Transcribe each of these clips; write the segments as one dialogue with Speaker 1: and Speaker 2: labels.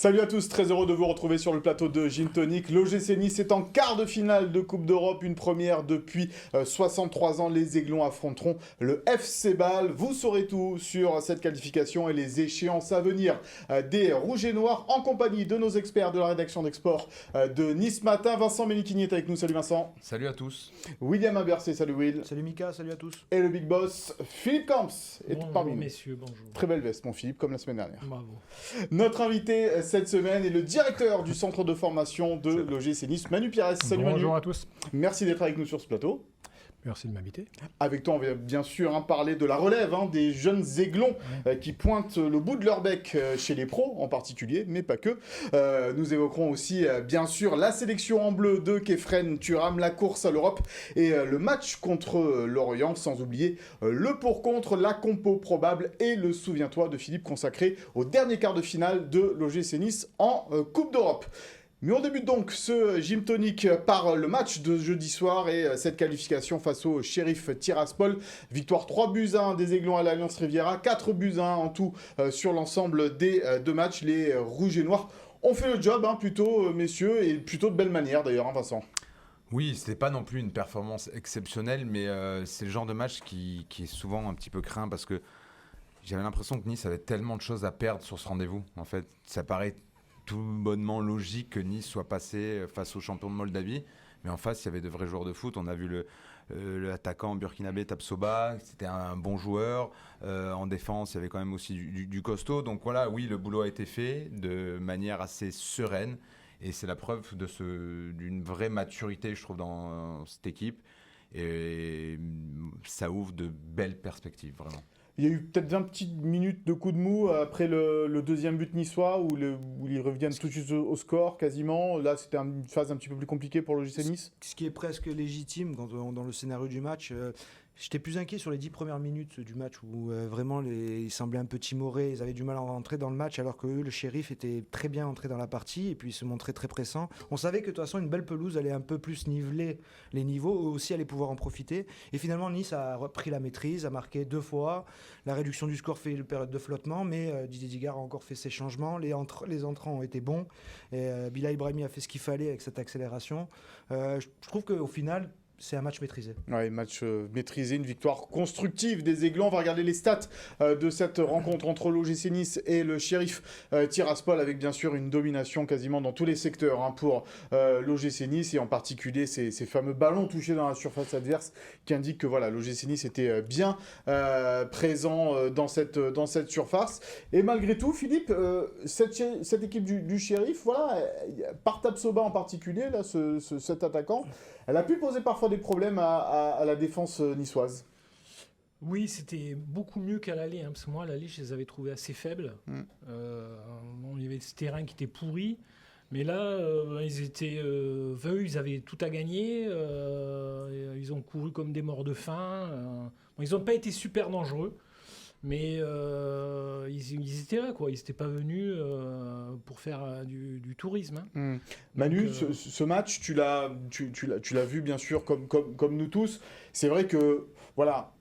Speaker 1: Salut à tous, très heureux de vous retrouver sur le plateau de Gin Tonic. L'OGC Nice est en quart de finale de Coupe d'Europe, une première depuis 63 ans. Les Aiglons affronteront le FC Bâle. Vous saurez tout sur cette qualification et les échéances à venir des Rouges et Noirs en compagnie de nos experts de la rédaction d'Export de Nice Matin. Vincent Menikini est avec nous, salut Vincent.
Speaker 2: Salut à tous.
Speaker 1: William Abercé, salut Will.
Speaker 3: Salut Mika, salut à tous.
Speaker 1: Et le Big Boss, Philippe Camps, est
Speaker 4: Bonjour
Speaker 1: parmi nous.
Speaker 4: messieurs, bonjour.
Speaker 1: Très belle veste mon Philippe, comme la semaine dernière.
Speaker 4: Bravo.
Speaker 1: Notre invité cette semaine est le directeur du centre de formation de l'OGC Nice, Manu Pires. Salut Manu.
Speaker 5: Bonjour à tous.
Speaker 1: Merci d'être avec nous sur ce plateau.
Speaker 5: Merci de m'inviter.
Speaker 1: Avec toi, on va bien sûr parler de la relève, des jeunes aiglons qui pointent le bout de leur bec chez les pros en particulier, mais pas que. Nous évoquerons aussi bien sûr la sélection en bleu de Kefren Turam, la course à l'Europe et le match contre Lorient, sans oublier le pour-contre, la compo probable et le souviens-toi de Philippe consacré au dernier quart de finale de l'OGC Nice en Coupe d'Europe. Mais on débute donc ce Gym Tonic par le match de jeudi soir et cette qualification face au Sheriff Tiraspol. Victoire 3-1 des Aiglons à l'Alliance Riviera, 4-1 en tout sur l'ensemble des deux matchs. Les Rouges et Noirs ont fait le job plutôt, messieurs, et plutôt de belle manière d'ailleurs, Vincent.
Speaker 2: Oui, c'était pas non plus une performance exceptionnelle, mais c'est le genre de match qui est souvent un petit peu craint parce que j'avais l'impression que Nice avait tellement de choses à perdre sur ce rendez-vous. En fait, ça paraît tout bonnement logique que Nice soit passé face aux champions de Moldavie, mais en face il y avait de vrais joueurs de foot. On a vu l'attaquant burkinabé Tapsoba, c'était un bon joueur. En défense il y avait quand même aussi du costaud, donc voilà, oui, le boulot a été fait de manière assez sereine et c'est la preuve d'une vraie maturité, je trouve, dans cette équipe, et ça ouvre de belles perspectives, vraiment.
Speaker 1: Il y a eu peut-être 20 petites minutes de coup de mou après le deuxième but niçois où ils reviennent tout de suite au score quasiment. Là, c'était une phase un petit peu plus compliquée pour l'OGC Nice.
Speaker 3: Ce qui est presque légitime dans le scénario du match. J'étais plus inquiet sur les 10 premières minutes du match où vraiment ils semblaient un peu timorés, ils avaient du mal à rentrer dans le match alors que eux, le Sheriff était très bien entré dans la partie et puis ils se montraient très pressants. On savait que de toute façon une belle pelouse allait un peu plus niveler les niveaux, eux aussi allaient pouvoir en profiter. Et finalement Nice a repris la maîtrise, a marqué 2 fois. La réduction du score fait une période de flottement, mais Didier Digard a encore fait ses changements. Les entrants ont été bons et Bilal Ibrahimi a fait ce qu'il fallait avec cette accélération. Je trouve qu'au final, c'est un match maîtrisé.
Speaker 1: Ouais, match maîtrisé, une victoire constructive des Aiglons. On va regarder les stats de cette rencontre entre l'OGC Nice et le Sheriff Tiraspol, avec bien sûr une domination quasiment dans tous les secteurs pour l'OGC Nice, et en particulier ces fameux ballons touchés dans la surface adverse qui indiquent que voilà, l'OGC Nice était bien présent dans cette surface. Et malgré tout, Philippe, cette équipe du Sheriff, voilà, par Tapsoba en particulier, là, cet attaquant, elle a pu poser parfois des problèmes à la défense niçoise.
Speaker 4: Oui, c'était beaucoup mieux qu'à l'aller, parce que moi, à l'aller, je les avais trouvés assez faibles. Il y avait ce terrain qui était pourri, mais là, ils avaient tout à gagner. Ils ont couru comme des morts de faim. Ils n'ont pas été super dangereux, mais ils étaient là, quoi. Ils n'étaient pas venus pour faire du tourisme.
Speaker 1: Manu,
Speaker 4: Donc,
Speaker 1: ce match, tu l'as vu bien sûr comme nous tous. C'est vrai que voilà,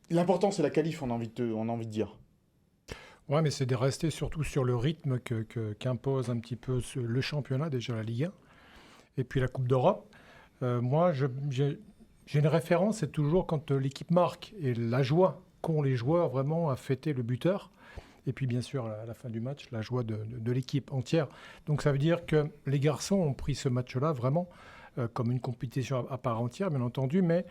Speaker 1: l'important c'est la qualif, on a envie de dire.
Speaker 5: Ouais, mais c'est de rester surtout sur le rythme qu'impose un petit peu le championnat, déjà la Ligue 1, et puis la Coupe d'Europe. Moi, j'ai une référence, c'est toujours quand l'équipe marque et la joie qu'ont les joueurs vraiment à fêter le buteur. Et puis bien sûr, à la fin du match, la joie de l'équipe entière. Donc ça veut dire que les garçons ont pris ce match-là vraiment comme une compétition à part entière, bien entendu, mais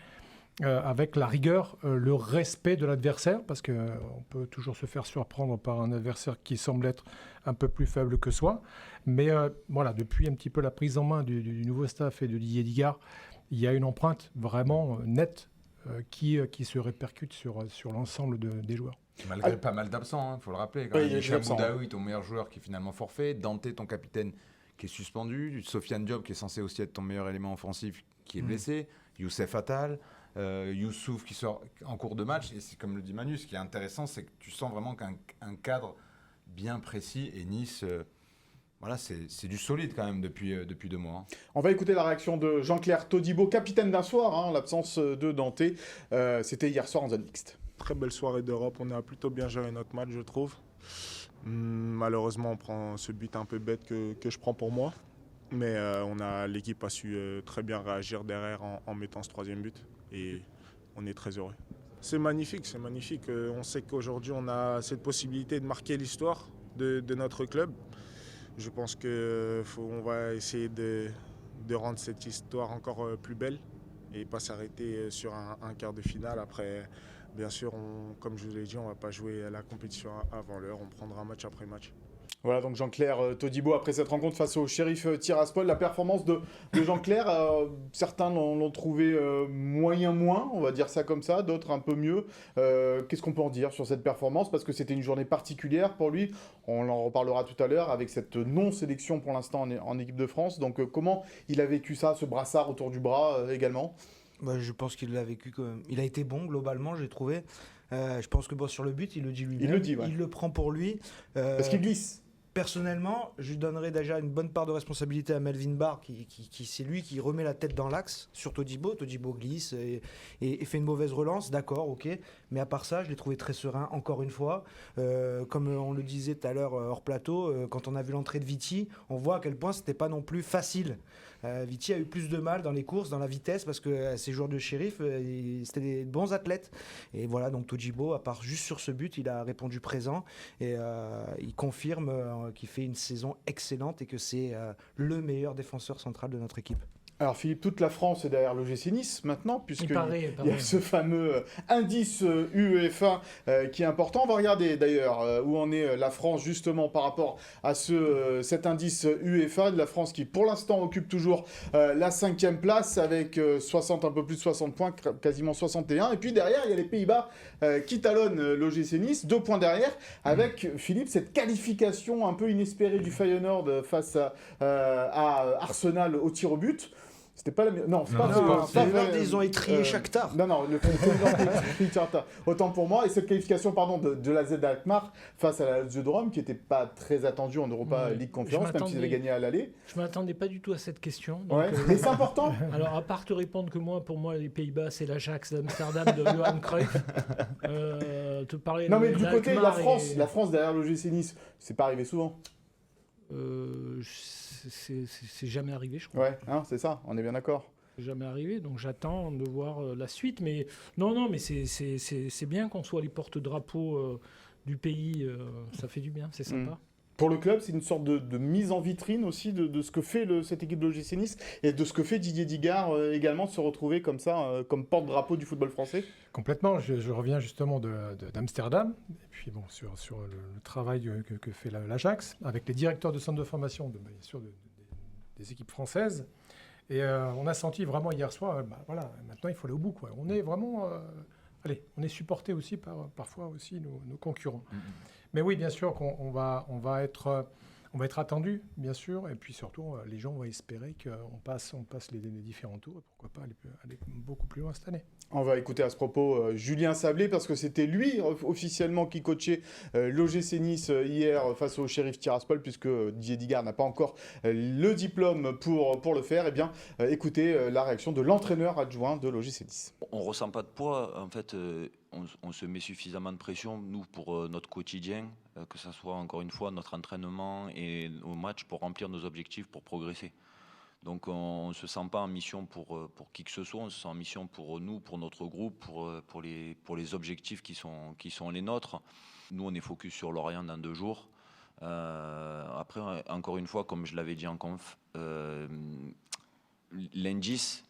Speaker 5: avec la rigueur, le respect de l'adversaire, parce qu'on peut toujours se faire surprendre par un adversaire qui semble être un peu plus faible que soi. Mais voilà, depuis un petit peu la prise en main du nouveau staff et de Didier Digard, il y a une empreinte vraiment nette qui se répercute sur l'ensemble des joueurs.
Speaker 2: Malgré pas mal d'absents, il faut le rappeler. Hicham Boudaoui, ton meilleur joueur qui est finalement forfait. Dante, ton capitaine, qui est suspendu. Sofiane Diop, qui est censé aussi être ton meilleur élément offensif, qui est blessé. Youssef Attal. Youssouf qui sort en cours de match. Et c'est comme le dit Manu, ce qui est intéressant, c'est que tu sens vraiment qu'un cadre bien précis. Et Nice... Voilà, c'est du solide quand même depuis 2 mois.
Speaker 1: On va écouter la réaction de Jean-Claire Todibo, capitaine d'un soir, en l'absence de Dante. C'était hier soir en zone mixte.
Speaker 6: Très belle soirée d'Europe, on a plutôt bien géré notre match, je trouve. Malheureusement, on prend ce but un peu bête que je prends pour moi. Mais l'équipe a su très bien réagir derrière en mettant ce 3e but. Et on est très heureux. C'est magnifique, c'est magnifique. On sait qu'aujourd'hui, on a cette possibilité de marquer l'histoire de notre club. Je pense qu'on va essayer de rendre cette histoire encore plus belle et pas s'arrêter sur un quart de finale. Après, bien sûr, comme je vous l'ai dit, on ne va pas jouer la compétition avant l'heure. On prendra match après match.
Speaker 1: Voilà, donc Jean-Claire Todibo, après cette rencontre face au Sheriff Tiraspol, la performance de Jean-Claire, certains l'ont trouvé moyen moins, on va dire ça comme ça, d'autres un peu mieux. Qu'est-ce qu'on peut en dire sur cette performance? Parce que c'était une journée particulière pour lui, on en reparlera tout à l'heure, avec cette non-sélection pour l'instant en équipe de France. Donc comment il a vécu ça, ce brassard autour du bras également?
Speaker 3: Je pense qu'il l'a vécu quand même. Il a été bon, globalement, j'ai trouvé. Je pense que sur le but, il le dit lui-même.
Speaker 1: Il le dit, ouais.
Speaker 3: Il le prend pour lui.
Speaker 1: Parce qu'il glisse.
Speaker 3: Personnellement, je lui donnerais déjà une bonne part de responsabilité à Melvin Barr, qui c'est lui qui remet la tête dans l'axe sur Todibo. Todibo glisse et fait une mauvaise relance, d'accord, ok. Mais à part ça, je l'ai trouvé très serein, encore une fois. Comme on le disait tout à l'heure hors plateau, quand on a vu l'entrée de Viti, on voit à quel point c'était pas non plus facile. Viti a eu plus de mal dans les courses, dans la vitesse, parce que ces joueurs de Sheriff, c'était des bons athlètes. Et voilà, donc Todibo, à part juste sur ce but, il a répondu présent et il confirme qu'il fait une saison excellente et que c'est le meilleur défenseur central de notre équipe.
Speaker 1: Alors Philippe, toute la France est derrière l'OGC Nice maintenant, puisqu'il y a ce fameux indice UEFA qui est important. On va regarder d'ailleurs où en est la France justement par rapport à cet indice UEFA, de la France qui pour l'instant occupe toujours la 5e place avec un peu plus de 60 points, quasiment 61. Et puis derrière, il y a les Pays-Bas qui talonnent l'OGC Nice, 2 points derrière, avec Philippe, cette qualification un peu inespérée du Feyenoord face à Arsenal au tir au but. C'était pas la non, c'est pas
Speaker 3: ils ont étrié Shakhtar.
Speaker 1: Non, le Shakhtar. Autant pour moi. Et cette qualification, de la Z Alkmaar face à la Lazio de Rome, qui n'était pas très attendue en Europa League Conférence, même s'ils avaient gagné à l'aller.
Speaker 4: Je m'attendais pas du tout à cette question. Donc,
Speaker 1: mais c'est important.
Speaker 4: Alors, à part te répondre que pour moi, les Pays-Bas, c'est l'Ajax d'Amsterdam de Johan Cruyff. Te parler.
Speaker 1: Non, mais du côté de la France derrière l'OGC Nice, c'est pas arrivé souvent.
Speaker 4: C'est jamais arrivé, je crois.
Speaker 1: Ouais, c'est ça, on est bien d'accord.
Speaker 4: C'est jamais arrivé, donc j'attends de voir la suite. Mais non, mais c'est bien qu'on soit les porte-drapeaux du pays. Ça fait du bien, c'est sympa.
Speaker 1: Pour le club, c'est une sorte de mise en vitrine aussi de ce que fait cette équipe de l'OGC Nice et de ce que fait Didier Digard également, de se retrouver comme ça, comme porte-drapeau du football français.
Speaker 5: Complètement. Je reviens justement d'Amsterdam, et puis sur le travail que fait l'Ajax, avec les directeurs de centres de formation bien sûr des équipes françaises. Et on a senti vraiment hier soir, voilà, maintenant il faut aller au bout, quoi. On est vraiment... on est supporté aussi parfois aussi nos concurrents. Mais oui, bien sûr qu'on va être attendu, bien sûr, et puis surtout, les gens vont espérer qu'on passe les différents tours, et pourquoi pas aller beaucoup plus loin cette année.
Speaker 1: On va écouter à ce propos Julien Sablé, parce que c'était lui officiellement qui coachait l'OGC Nice hier face au Sheriff Tiraspol, puisque Didier Digard n'a pas encore le diplôme pour le faire. Eh bien, écoutez la réaction de l'entraîneur adjoint de l'OGC Nice.
Speaker 7: On ne ressent pas de poids, en fait, on se met suffisamment de pression, nous, pour notre quotidien, que ce soit encore une fois notre entraînement et nos matchs pour remplir nos objectifs, pour progresser. Donc on ne se sent pas en mission pour qui que ce soit, on se sent en mission pour nous, pour notre groupe, pour les objectifs qui sont les nôtres. Nous, on est focus sur Lorient dans 2 jours. Après, encore une fois, comme je l'avais dit en conf, l'indice,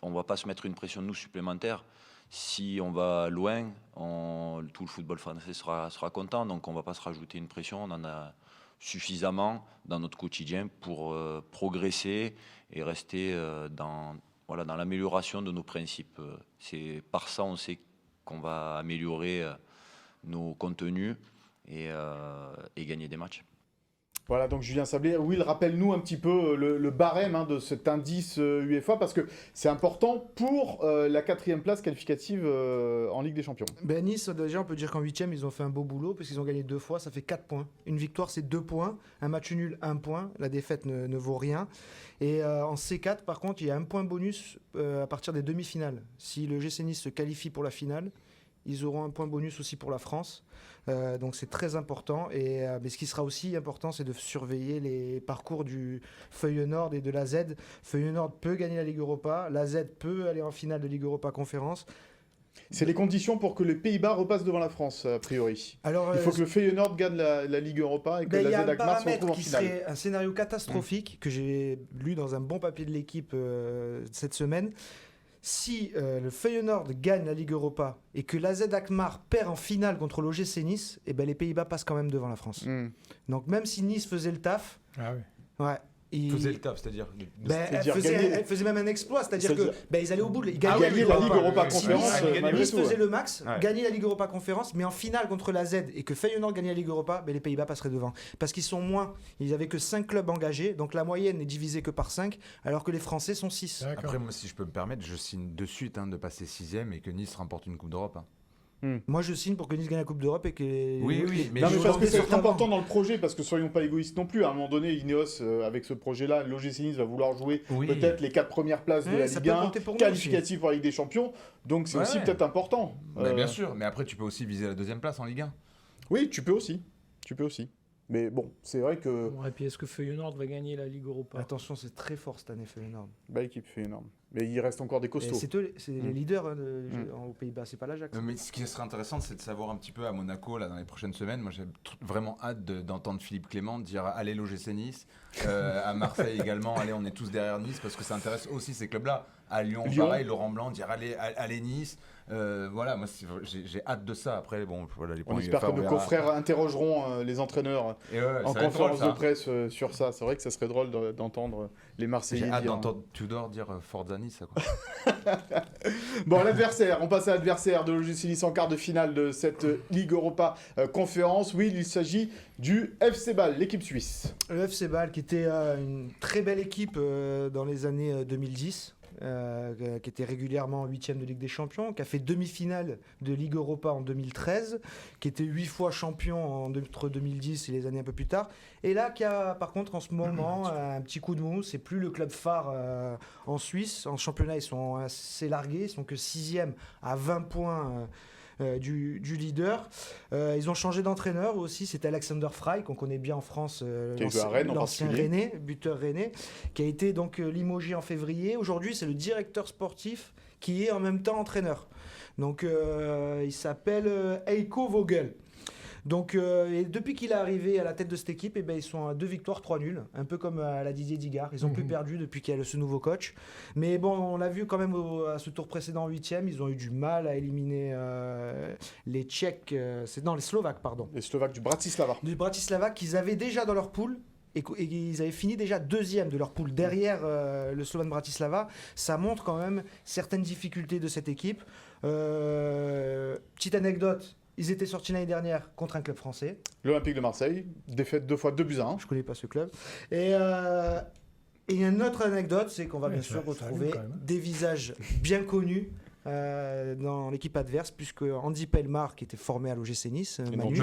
Speaker 7: on ne va pas se mettre une pression nous supplémentaire. Si on va loin, tout le football français sera content, donc on ne va pas se rajouter une pression. On en a suffisamment dans notre quotidien pour progresser et rester dans l'amélioration de nos principes. C'est par ça on sait qu'on va améliorer nos contenus et gagner des matchs.
Speaker 1: Voilà, donc Julien Sablé, Will, rappelle-nous un petit peu le barème de cet indice UEFA, parce que c'est important pour la 4e place qualificative en Ligue des Champions.
Speaker 3: Nice, déjà, on peut dire qu'en 8e, ils ont fait un beau boulot, parce qu'ils ont gagné 2 fois, ça fait 4 points. Une victoire, c'est 2 points. Un match nul, 1 point. La défaite ne vaut rien. Et en C4, par contre, il y a un point bonus à partir des demi-finales. Si le GC Nice se qualifie pour la finale, Ils auront un point bonus aussi pour la France. Donc c'est très important. Mais ce qui sera aussi important, c'est de surveiller les parcours du Feyenoord et de la Z. Feyenoord peut gagner la Ligue Europa. La Z peut aller en finale de Ligue Europa Conférence.
Speaker 1: C'est les conditions pour que les Pays-Bas repassent devant la France, a priori.
Speaker 3: Alors,
Speaker 1: il faut que le Feyenoord gagne la Ligue Europa et que la Z Alkmaar se retrouve en finale.
Speaker 3: Serait un scénario catastrophique que j'ai lu dans un bon papier de l'équipe cette semaine. Si le Feyenoord gagne la Ligue Europa et que l'AZ Alkmaar perd en finale contre l'OGC Nice, et ben les Pays-Bas passent quand même devant la France. Donc même si Nice faisait le taf,
Speaker 2: faisait le taf, c'est-à-dire
Speaker 3: elle faisait même un exploit, c'est-à-dire que ils allaient au bout, ils gagnaient
Speaker 1: la Ligue Europa Conférence.
Speaker 3: Nice faisait le max, gagner la Ligue Europa Conférence, mais en finale contre la Z et que Feyenoord gagnait la Ligue Europa, les Pays-Bas passeraient devant. Parce qu'ils sont moins, ils n'avaient que 5 clubs engagés, donc la moyenne n'est divisée que par 5, alors que les Français sont 6.
Speaker 2: Après, moi, si je peux me permettre, je signe de suite de passer 6e et que Nice remporte une Coupe d'Europe.
Speaker 3: Moi je signe pour que Nice gagne la Coupe d'Europe et que
Speaker 2: mais
Speaker 1: parce que c'est important dans le projet, parce que soyons pas égoïstes non plus, à un moment donné Ineos avec ce projet là, l'OGC Nice va vouloir jouer peut-être les 4 premières places de la Ligue 1 qualificatives pour la Ligue des Champions, donc c'est aussi peut-être important.
Speaker 2: Bien sûr, mais après tu peux aussi viser la 2e place en Ligue 1.
Speaker 1: Oui, tu peux aussi. Mais bon, c'est vrai que...
Speaker 4: Et puis est-ce que Feyenoord va gagner la Ligue Europa?
Speaker 3: Attention, c'est très fort cette année Feyenoord.
Speaker 1: L'équipe Feyenoord. Mais il reste encore des costauds.
Speaker 3: C'est les leaders aux Pays-Bas, c'est pas l'Ajax.
Speaker 2: Mais ce qui serait intéressant, c'est de savoir un petit peu à Monaco, là, dans les prochaines semaines. Moi, j'ai vraiment hâte d'entendre Philippe Clément dire allez l'OGC Nice. À Marseille également, allez, on est tous derrière Nice, parce que ça intéresse aussi ces clubs-là. À Lyon, pareil, Laurent Blanc dire allez Nice. Voilà, moi j'ai hâte de ça. Après, bon, voilà, les points.
Speaker 1: On espère que nos confrères interrogeront les entraîneurs en conférence de presse sur ça. C'est vrai que ça serait drôle d'entendre les Marseillais.
Speaker 2: J'ai hâte d'entendre Tudor dire Forza Nice. Quoi.
Speaker 1: Bon, l'adversaire, on passe à l'adversaire de l'OGC Nice en quart de finale de cette Ligue Europa Conférence. Oui, il s'agit du FC Bâle, l'équipe suisse.
Speaker 3: Le FC Bâle qui était une très belle équipe dans les années 2010. Qui était régulièrement 8e de Ligue des Champions, qui a fait demi-finale de Ligue Europa en 2013, qui était 8 fois champion entre 2010 et les années un peu plus tard, et là qui a par contre en ce moment un petit coup de mou. C'est plus le club phare en Suisse. En championnat ils sont assez largués, ils sont que 6e à 20 points du leader. Ils ont changé d'entraîneur aussi, c'était Alexander Frey qu'on connaît bien en France, l'ancien Rennais, buteur rennais, qui a été donc limogé en février. Aujourd'hui c'est le directeur sportif qui est en même temps entraîneur. Donc il s'appelle Heiko Vogel. Donc, et depuis qu'il est arrivé à la tête de cette équipe, ils sont à 2 victoires, 3 nuls, un peu comme à la Didier Digard. Ils n'ont plus perdu depuis qu'il y a ce nouveau coach. Mais bon, on l'a vu quand même à ce tour précédent, 8e, ils ont eu du mal à éliminer les Tchèques, les Slovaques, pardon.
Speaker 1: Les Slovaques du Bratislava.
Speaker 3: Du Bratislava, qu'ils avaient déjà dans leur poule. Et ils avaient fini déjà 2e de leur poule derrière le Slovan Bratislava. Ça montre quand même certaines difficultés de cette équipe. Petite anecdote. Ils étaient sortis l'année dernière contre un club français.
Speaker 1: L'Olympique de Marseille, défaite 2 fois 2-1.
Speaker 3: Je ne connais pas ce club. Et une autre anecdote, c'est qu'on va bien sûr retrouver des visages bien connus dans l'équipe adverse, puisque Andy Pelmar, qui était formé à l'OGC Nice, Manu,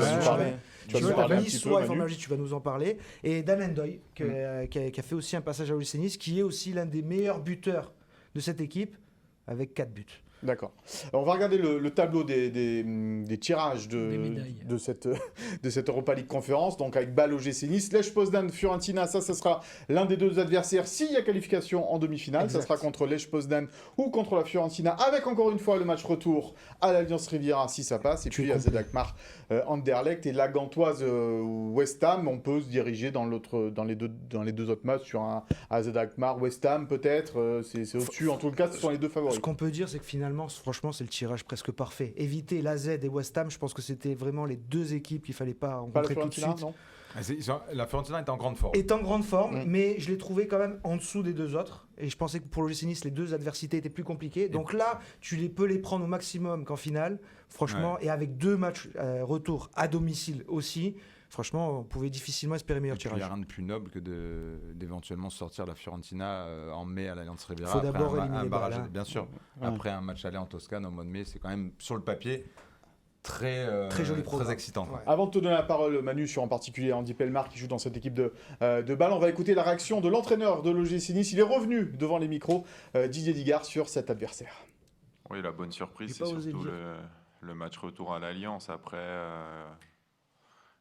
Speaker 3: tu vas nous en parler, et Dan Endoy, qui a fait aussi un passage à l'OGC Nice, qui est aussi l'un des meilleurs buteurs de cette équipe, avec 4 buts.
Speaker 1: D'accord. Alors on va regarder le tableau des tirages de cette Europa League Conférence. Donc avec Bâle, OGC Nice, Lech Poznan, Fiorentina, ça sera l'un des 2 adversaires s'il y a qualification en demi-finale. Exact. Ça sera contre Lech Poznan ou contre la Fiorentina, avec encore une fois le match retour à l'Alliance Riviera si ça passe. Et puis AZ Alkmaar, Anderlecht et la Gantoise West Ham. On peut se diriger dans les deux autres matchs sur un AZ Alkmaar, West Ham peut-être. C'est au-dessus. En tout cas, ce sont les 2 favoris.
Speaker 3: Ce qu'on peut dire, c'est que finalement, franchement, c'est le tirage presque parfait. Éviter l'AZ et West Ham, je pense que c'était vraiment les 2 équipes qu'il ne fallait pas rencontrer tout de suite.
Speaker 1: Non.
Speaker 2: La Fiorentina est en grande forme.
Speaker 3: Est en grande forme, mais je l'ai trouvé quand même en dessous des 2 autres. Et je pensais que pour l'OGC Nice, les 2 adversités étaient plus compliquées. Donc là, tu peux les prendre au maximum qu'en finale. Franchement, et avec 2 matchs retour à domicile aussi. Franchement, on pouvait difficilement espérer meilleur tirage.
Speaker 2: Il n'y a rien de plus noble que d'éventuellement sortir la Fiorentina en mai à l'Alliance Riviera.
Speaker 3: Il faut d'abord éliminer
Speaker 2: un barrage,
Speaker 3: Bâle,
Speaker 2: bien sûr. Après un match aller en Toscane au mois de mai, c'est quand même sur le papier très joli, très excitant.
Speaker 3: Ouais.
Speaker 1: Avant de te donner la parole, Manu, sur en particulier Andy Pelmar qui joue dans cette équipe de Bâle, on va écouter la réaction de l'entraîneur de l'OGC Nice. Il est revenu devant les micros, Didier Digard, sur cet adversaire.
Speaker 8: Oui, la bonne surprise, c'est surtout le match retour à l'Alliance. Après,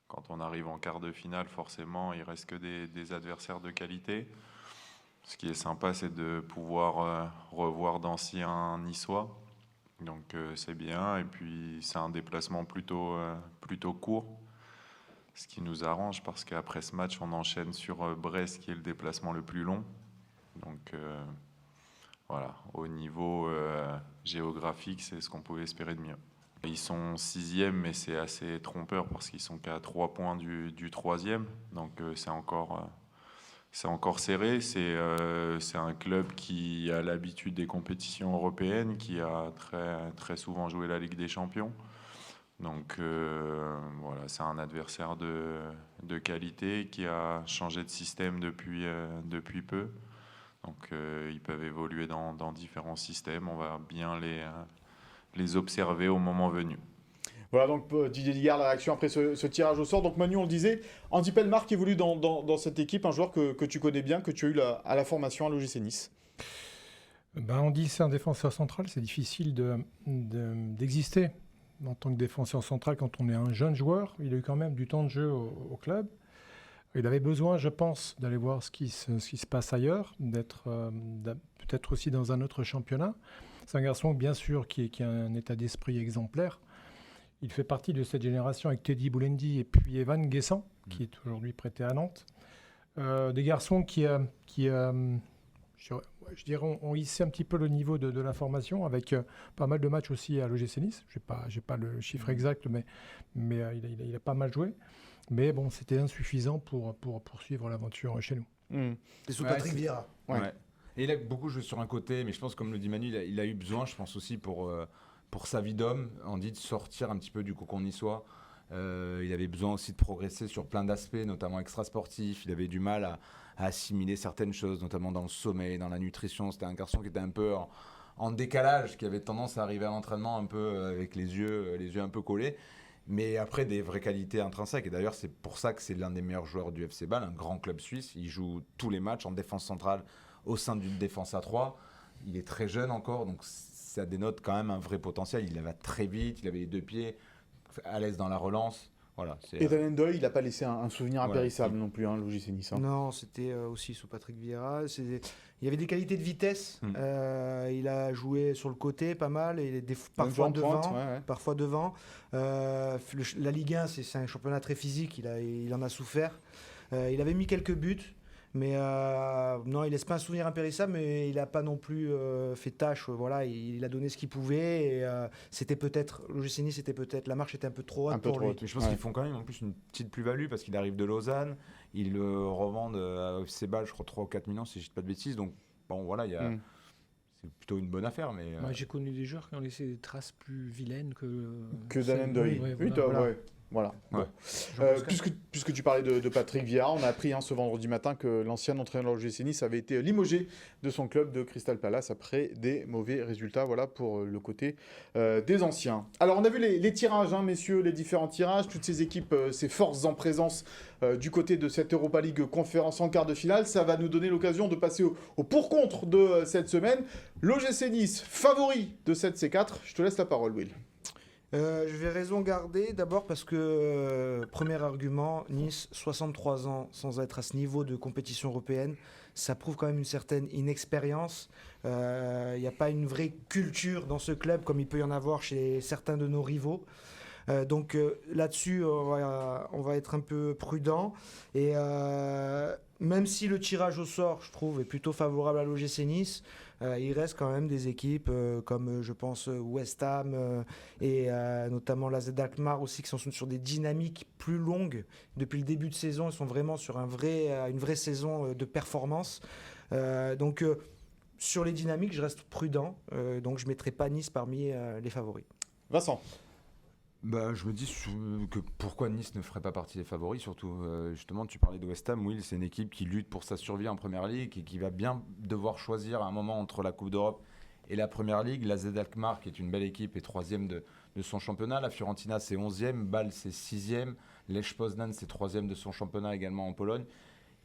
Speaker 8: quand on arrive en quart de finale, forcément, il reste que des adversaires de qualité. Ce qui est sympa, c'est de pouvoir revoir d'anciens niçois. Donc c'est bien. Et puis c'est un déplacement plutôt court. Ce qui nous arrange parce qu'après ce match, on enchaîne sur Brest, qui est le déplacement le plus long. Donc voilà, au niveau géographique, c'est ce qu'on pouvait espérer de mieux. Ils sont 6e, mais c'est assez trompeur parce qu'ils sont qu'à 3 points du 3e. Donc c'est encore serré. C'est un club qui a l'habitude des compétitions européennes, qui a très, très souvent joué la Ligue des Champions. Donc voilà, c'est un adversaire de qualité qui a changé de système depuis peu. Donc ils peuvent évoluer dans différents systèmes. On va bien les observer au moment venu.
Speaker 1: Voilà donc Didier Digard, la réaction après ce tirage au sort. Donc Manu, on le disait, Andy Pellemard qui évolue dans cette équipe, un joueur que tu connais bien, que tu as eu à la formation à l'OGC Nice.
Speaker 5: Andy, c'est un défenseur central, c'est difficile d'exister en tant que défenseur central quand on est un jeune joueur. Il a eu quand même du temps de jeu au club. Il avait besoin, je pense, d'aller voir ce qui se passe ailleurs, d'être peut-être aussi dans un autre championnat. C'est un garçon, bien sûr, qui a un état d'esprit exemplaire. Il fait partie de cette génération avec Teddy Boulendi et puis Evan Guessant, qui est aujourd'hui prêté à Nantes. Des garçons qui je dirais, ont hissé un petit peu le niveau de la formation, avec pas mal de matchs aussi à l'OGC Nice. Je n'ai pas le chiffre exact, mais il a pas mal joué. Mais bon, c'était insuffisant pour poursuivre l'aventure chez nous.
Speaker 3: C'est sous Patrick Vieira.
Speaker 2: Ouais. Et il a beaucoup joué sur un côté, mais je pense, comme le dit Manu, il a eu besoin, je pense aussi pour sa vie d'homme, on dit de sortir un petit peu du cocon niçois. Il avait besoin aussi de progresser sur plein d'aspects, notamment extrasportifs. Il avait du mal à assimiler certaines choses, notamment dans le sommeil, dans la nutrition. C'était un garçon qui était un peu en décalage, qui avait tendance à arriver à l'entraînement un peu avec les yeux un peu collés. Mais après, des vraies qualités intrinsèques. Et d'ailleurs, c'est pour ça que c'est l'un des meilleurs joueurs du FC Bâle, un grand club suisse. Il joue tous les matchs en défense centrale au sein d'une défense à 3. Il est très jeune encore, donc ça dénote quand même un vrai potentiel. Il va très vite, il avait les 2 pieds, à l'aise dans la relance. Voilà,
Speaker 1: et Daniel Ndoye, il n'a pas laissé un souvenir impérissable non plus, l'OGC Nice.
Speaker 3: Non, c'était aussi sous Patrick Vieira. Il y avait des qualités de vitesse. Il a joué sur le côté pas mal, et parfois devant. La Ligue 1, c'est un championnat très physique, il en a souffert. Il avait mis quelques buts. Mais non, il laisse pas un souvenir impérissable, mais il n'a pas non plus fait tâche. Voilà, il a donné ce qu'il pouvait. Et c'était peut-être, l'OGC Nice, la marche était un peu trop haute pour lui.
Speaker 2: Mais je pense qu'ils font quand même en plus une petite plus-value parce qu'il arrive de Lausanne. Ils le revendent à FC Bâle, je crois 3 ou 4 millions, si je ne dis pas de bêtises. Donc bon, voilà, c'est plutôt une bonne affaire. Mais
Speaker 4: Moi, j'ai connu des joueurs qui ont laissé des traces plus vilaines que
Speaker 1: Daniel Ndoye. Voilà.
Speaker 2: Ouais.
Speaker 1: Puisque tu parlais de Patrick Vieira, on a appris ce vendredi matin que l'ancien entraîneur de l'OGC Nice avait été limogé de son club de Crystal Palace après des mauvais résultats. Voilà pour le côté des anciens. Alors on a vu les tirages, messieurs, les différents tirages, toutes ces équipes, ces forces en présence du côté de cette Europa League conférence en quart de finale. Ça va nous donner l'occasion de passer au pour-contre de cette semaine. L'OGC Nice, favori de cette C4. Je te laisse la parole, Will.
Speaker 3: Je vais raison garder d'abord parce que, premier argument, Nice, 63 ans sans être à ce niveau de compétition européenne, ça prouve quand même une certaine inexpérience. Il n'y a pas une vraie culture dans ce club comme il peut y en avoir chez certains de nos rivaux. Donc là-dessus, on va être un peu prudent. Et même si le tirage au sort, je trouve, est plutôt favorable à l'OGC Nice, il reste quand même des équipes comme, je pense, West Ham et notamment la Z Alkmaar aussi, qui sont sur des dynamiques plus longues. Depuis le début de saison, ils sont vraiment sur une vraie saison de performance. Donc, sur les dynamiques, je reste prudent. Donc, je ne mettrai pas Nice parmi les favoris.
Speaker 1: Vincent.
Speaker 2: Je me dis que pourquoi Nice ne ferait pas partie des favoris, surtout justement tu parlais de West Ham, Will, c'est une équipe qui lutte pour sa survie en Première Ligue et qui va bien devoir choisir à un moment entre la Coupe d'Europe et la Première Ligue. La Z Alkmaar qui est une belle équipe est 3e de son championnat, la Fiorentina c'est 11e, Bâle c'est 6e, Lech Poznan c'est 3e de son championnat également en Pologne.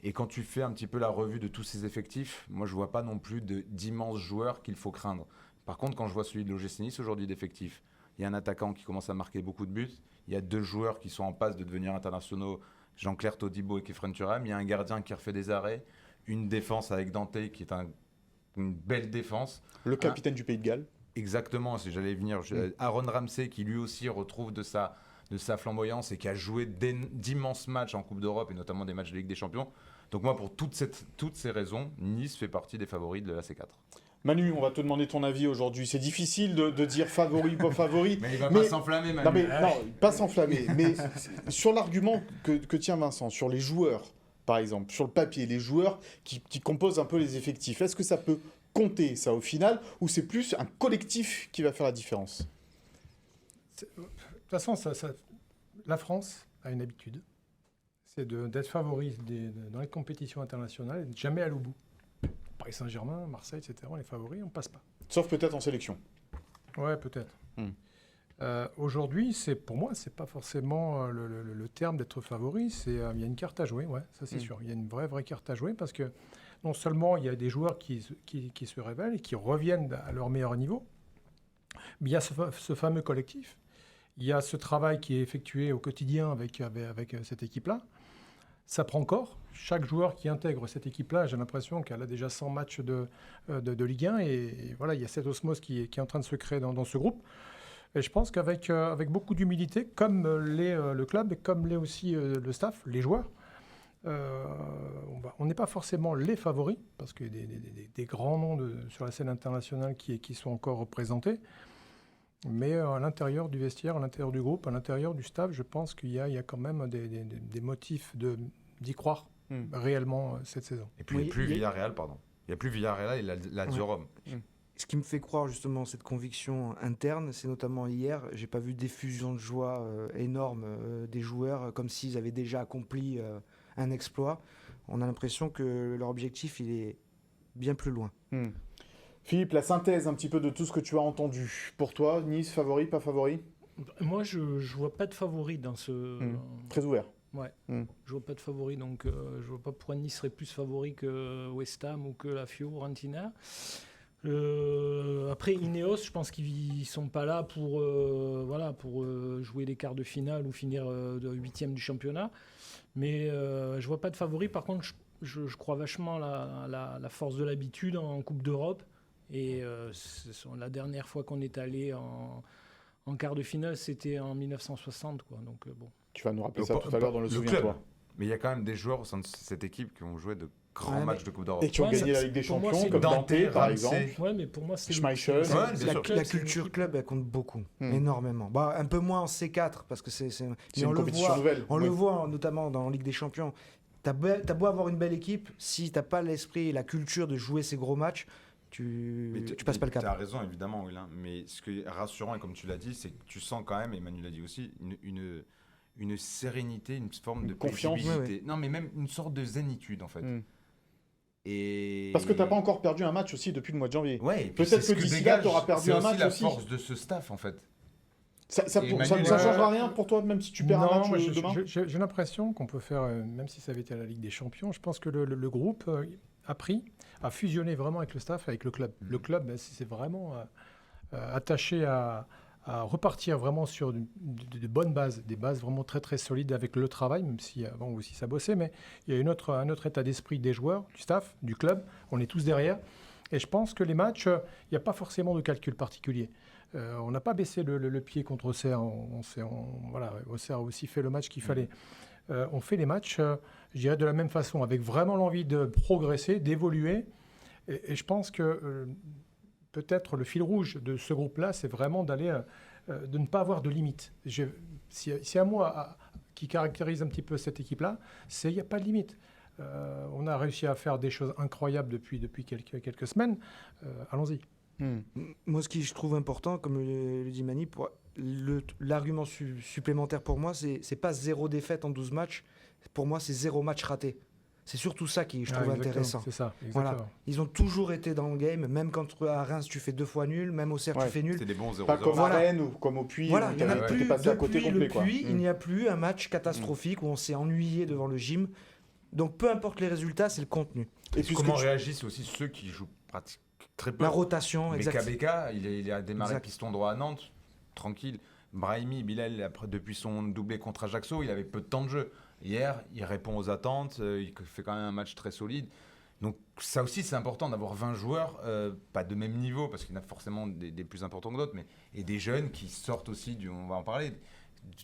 Speaker 2: Et quand tu fais un petit peu la revue de tous ces effectifs, moi je vois pas non plus d'immenses joueurs qu'il faut craindre. Par contre, quand je vois celui de l'OGC Nice aujourd'hui d'effectifs, il y a un attaquant qui commence à marquer beaucoup de buts, il y a 2 joueurs qui sont en passe de devenir internationaux, Jean-Claire Todibo et Kefren Turam, il y a un gardien qui refait des arrêts, une défense avec Dante qui est une belle défense.
Speaker 1: Le capitaine du Pays de Galles.
Speaker 2: Exactement, si j'allais venir. Aaron Ramsey qui lui aussi retrouve de sa flamboyance et qui a joué d'immenses matchs en Coupe d'Europe et notamment des matchs de Ligue des Champions. Donc moi, pour toutes ces raisons, Nice fait partie des favoris de la C4.
Speaker 1: Manu, on va te demander ton avis aujourd'hui. C'est difficile de dire favori, pas favori.
Speaker 2: Mais il va pas s'enflammer, Manu.
Speaker 1: Non, pas s'enflammer. Mais sur l'argument que tient Vincent, sur les joueurs, par exemple, sur le papier, les joueurs qui composent un peu les effectifs, est-ce que ça peut compter, ça, au final, ou c'est plus un collectif qui va faire la différence?
Speaker 5: De toute façon, la France a une habitude, c'est d'être favori dans les compétitions internationales et de jamais aller au bout. Paris Saint-Germain, Marseille, etc., on est favoris, on ne passe pas.
Speaker 1: Sauf peut-être en sélection.
Speaker 5: Ouais, peut-être. Aujourd'hui, pour moi, c'est pas forcément le terme d'être favori. Il y a une carte à jouer, ouais, ça c'est sûr. Il y a une vraie carte à jouer parce que non seulement il y a des joueurs qui se révèlent et qui reviennent à leur meilleur niveau, mais il y a ce fameux collectif. Il y a ce travail qui est effectué au quotidien avec cette équipe-là. Ça prend corps. Chaque joueur qui intègre cette équipe-là, j'ai l'impression qu'elle a déjà 100 matchs de Ligue 1. Et voilà, il y a cette osmose qui est en train de se créer dans ce groupe. Et je pense qu'avec beaucoup d'humilité, comme l'est le club et comme l'est aussi le staff, les joueurs, on n'est pas forcément les favoris, parce qu'il y a des grands noms sur la scène internationale qui sont encore représentés. Mais à l'intérieur du vestiaire, à l'intérieur du groupe, à l'intérieur du staff, je pense qu'il y a quand même des motifs d'y croire réellement cette saison.
Speaker 2: Et puis il n'y a plus Villarreal, pardon. Il n'y a plus Villarreal et Lazio Rome.
Speaker 3: Ce qui me fait croire justement cette conviction interne, c'est notamment hier, j'ai pas vu d'effusion de joie énorme des joueurs, comme s'ils avaient déjà accompli un exploit. On a l'impression que leur objectif, il est bien plus loin.
Speaker 1: Philippe, la synthèse un petit peu de tout ce que tu as entendu. Pour toi, Nice, favori, pas favori?
Speaker 4: Moi, je vois pas de favori dans ce...
Speaker 1: Très ouvert.
Speaker 4: Ouais, je vois pas de favori, donc je vois pas pourquoi Nice serait plus favori que West Ham ou que la Fiorentina. Après, Ineos, je pense qu'ils sont pas là pour jouer les quarts de finale ou finir de 8e du championnat. Mais je vois pas de favori. Par contre, je crois vachement la force de l'habitude en Coupe d'Europe. Et la dernière fois qu'on est allé en quart de finale, c'était en 1960, quoi. Donc bon.
Speaker 1: Tu vas nous rappeler ça tout à l'heure dans le Souviens-toi.
Speaker 2: Mais il y a quand même des joueurs au sein de cette équipe qui ont joué de grands matchs de Coupe d'Europe.
Speaker 1: Et qui ont gagné la Ligue des Champions, comme Dante, par exemple.
Speaker 4: Ouais, mais pour moi, c'est
Speaker 1: Schmeichel.
Speaker 3: La culture club, elle compte beaucoup, énormément. Bah, un peu moins en C4, parce que c'est
Speaker 1: une compétition nouvelle.
Speaker 3: On le voit notamment dans la Ligue des Champions. T'as beau avoir une belle équipe, si t'as pas l'esprit et la culture de jouer ces gros matchs, tu passes pas le cap.
Speaker 2: Tu as raison, évidemment, Willem. Mais ce qui est rassurant, et comme tu l'as dit, c'est que tu sens quand même, et Manu l'a dit aussi, une sérénité, une forme de
Speaker 1: confiance.
Speaker 2: paisibilité. Non, mais même une sorte de zénitude, en fait. Et...
Speaker 1: Parce que tu n'as pas encore perdu un match aussi depuis le mois de janvier.
Speaker 2: Ouais,
Speaker 1: peut-être que d'ici là, tu auras perdu un match aussi.
Speaker 2: C'est la force de ce staff, en fait.
Speaker 1: Ça ne changera rien pour toi, même si tu perds un match demain?
Speaker 5: J'ai l'impression qu'on peut faire, même si ça avait été à la Ligue des Champions, je pense que le groupe a fusionné vraiment avec le staff, avec le club. Le club c'est vraiment attaché à repartir vraiment sur de bonnes bases, des bases vraiment très très solides avec le travail, même si avant aussi ça bossait, mais il y a un autre état d'esprit des joueurs, du staff, du club, on est tous derrière. Et je pense que les matchs, il n'y a pas forcément de calcul particulier. On n'a pas baissé le pied contre Auxerre, Auxerre a aussi fait le match qu'il fallait. On fait les matchs, je dirais, de la même façon, avec vraiment l'envie de progresser, d'évoluer. Et je pense que peut-être le fil rouge de ce groupe-là, c'est vraiment de ne pas avoir de limites. Si à moi, qui caractérise un petit peu cette équipe-là, c'est qu'il n'y a pas de limite. On a réussi à faire des choses incroyables depuis quelques semaines. Allons-y.
Speaker 3: Moi, ce que je trouve important, comme le dit Mani, l'argument supplémentaire pour moi, c'est pas 0 défaite en 12 matchs. Pour moi, c'est 0 match raté. C'est surtout ça qui je trouve intéressant.
Speaker 5: C'est ça,
Speaker 3: voilà. Ils ont toujours été dans le game, même quand à Reims tu fais 2 fois nul, même au Cerf tu fais nul.
Speaker 2: C'est des bons 0-0.
Speaker 1: Pas comme à Rennes ou comme au Puy.
Speaker 3: Voilà, il n'y en a plus. Depuis le Puy, il n'y a plus un match catastrophique où on s'est ennuyé devant le gym. Donc peu importe les résultats, c'est le contenu.
Speaker 2: Et comment réagissent aussi ceux qui jouent pratiquement très peu.
Speaker 3: La rotation,
Speaker 2: exactement. BKBK, il a démarré piston droit à Nantes. tranquille. Brahimi, Bilal, depuis son doublé contre Ajaccio, il avait peu de temps de jeu. Hier, il répond aux attentes, il fait quand même un match très solide. Donc ça aussi, c'est important d'avoir 20 joueurs, pas de même niveau, parce qu'il y en a forcément des plus importants que d'autres, mais et des jeunes qui sortent aussi, on va en parler,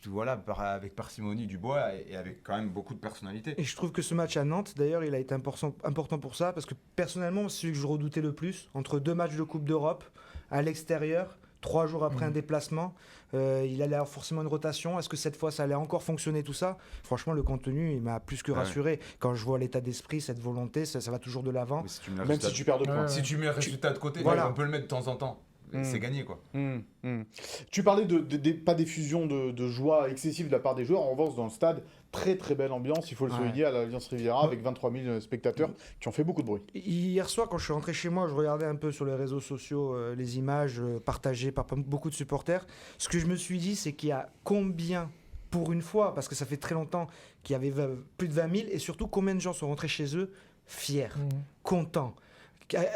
Speaker 2: voilà, avec parcimonie du bois et avec quand même beaucoup de personnalité.
Speaker 3: Et je trouve que ce match à Nantes, d'ailleurs, il a été important pour ça, parce que personnellement, c'est celui que je redoutais le plus, entre 2 matchs de Coupe d'Europe, à l'extérieur, 3 jours après un déplacement, il allait avoir forcément une rotation. Est-ce que cette fois, ça allait encore fonctionner, tout ça? Franchement, le contenu, il m'a plus que rassuré. Quand je vois l'état d'esprit, cette volonté, ça va toujours de l'avant.
Speaker 1: Même si tu perds 2 points.
Speaker 2: Si tu mets le résultat de côté, on peut le mettre de temps en temps. C'est gagné, quoi.
Speaker 1: Tu parlais de pas d'effusion de joie excessive de la part des joueurs. En revanche, dans le stade, très très belle ambiance, il faut le souligner, à l'Alliance Riviera, avec 23 000 spectateurs qui ont fait beaucoup de bruit.
Speaker 3: Hier soir, quand je suis rentré chez moi, je regardais un peu sur les réseaux sociaux les images partagées par beaucoup de supporters. Ce que je me suis dit, c'est qu'il y a combien, pour une fois, parce que ça fait très longtemps qu'il y avait plus de 20 000, et surtout combien de gens sont rentrés chez eux fiers, contents,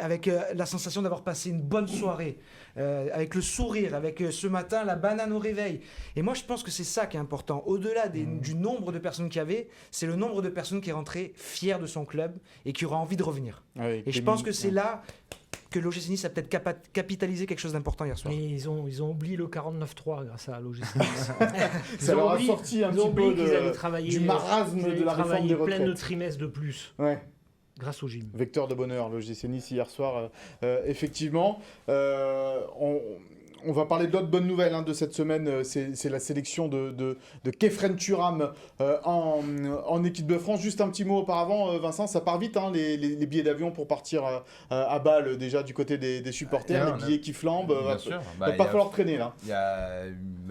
Speaker 3: avec la sensation d'avoir passé une bonne soirée, avec le sourire, avec ce matin la banane au réveil. Et moi je pense que c'est ça qui est important. Au-delà du nombre de personnes qu'il y avait, c'est le nombre de personnes qui est rentré fier de son club et qui aura envie de revenir. Et je pense que c'est là que l'OGC Nice a peut-être capitalisé quelque chose d'important hier soir.
Speaker 4: Mais ils ont oublié le 49-3 grâce à l'OGC Nice.
Speaker 1: Ça leur a sorti un petit peu du marasme de la réforme des retraites.
Speaker 4: Plein de trimestres de plus.
Speaker 1: Ouais.
Speaker 4: Grâce au gym.
Speaker 1: Vecteur de bonheur, le l'OGC Nice hier soir. Effectivement, on va parler d'autres bonnes nouvelles de cette semaine. C'est la sélection de Khéphren Thuram en équipe de France. Juste un petit mot auparavant, Vincent, ça part vite, les billets d'avion pour partir à Bâle, déjà du côté des supporters, les billets qui flambent. Il va pas falloir traîner là.
Speaker 2: Il y a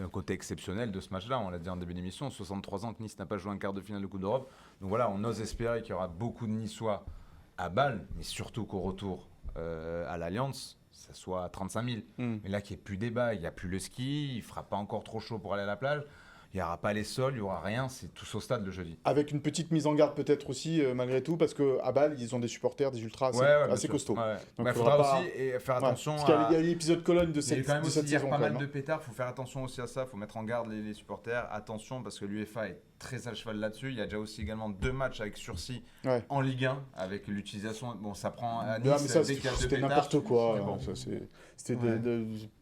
Speaker 2: un côté exceptionnel de ce match-là, on l'a dit en début d'émission, 63 ans que Nice n'a pas joué un quart de finale de Coupe d'Europe. Donc voilà, on ose espérer qu'il y aura beaucoup de Niçois à Bâle, mais surtout qu'au retour à l'Alliance, ça soit à 35 000. Mais là, qu'il n'y ait plus débat, il n'y a plus le ski, il ne fera pas encore trop chaud pour aller à la plage. Il n'y aura pas les sols, il n'y aura rien, c'est tous au stade le jeudi.
Speaker 1: Avec une petite mise en garde peut-être aussi, malgré tout, parce qu'à Bâle, ils ont des supporters, des ultras assez costauds.
Speaker 2: Ouais.
Speaker 1: Donc
Speaker 2: il faudra aussi faire attention
Speaker 1: parce qu'il y a l'épisode colonne de cette saison.
Speaker 2: Il y a quand même aussi pas mal de pétards, il faut faire attention aussi à ça, il faut mettre en garde les supporters. Attention, parce que l'UEFA est très à cheval là-dessus. Il y a déjà aussi également 2 matchs avec sursis en Ligue 1, avec l'utilisation... Bon, ça prend à Nice,
Speaker 1: mais ça,
Speaker 2: c'était
Speaker 1: n'importe quoi.
Speaker 2: Bon.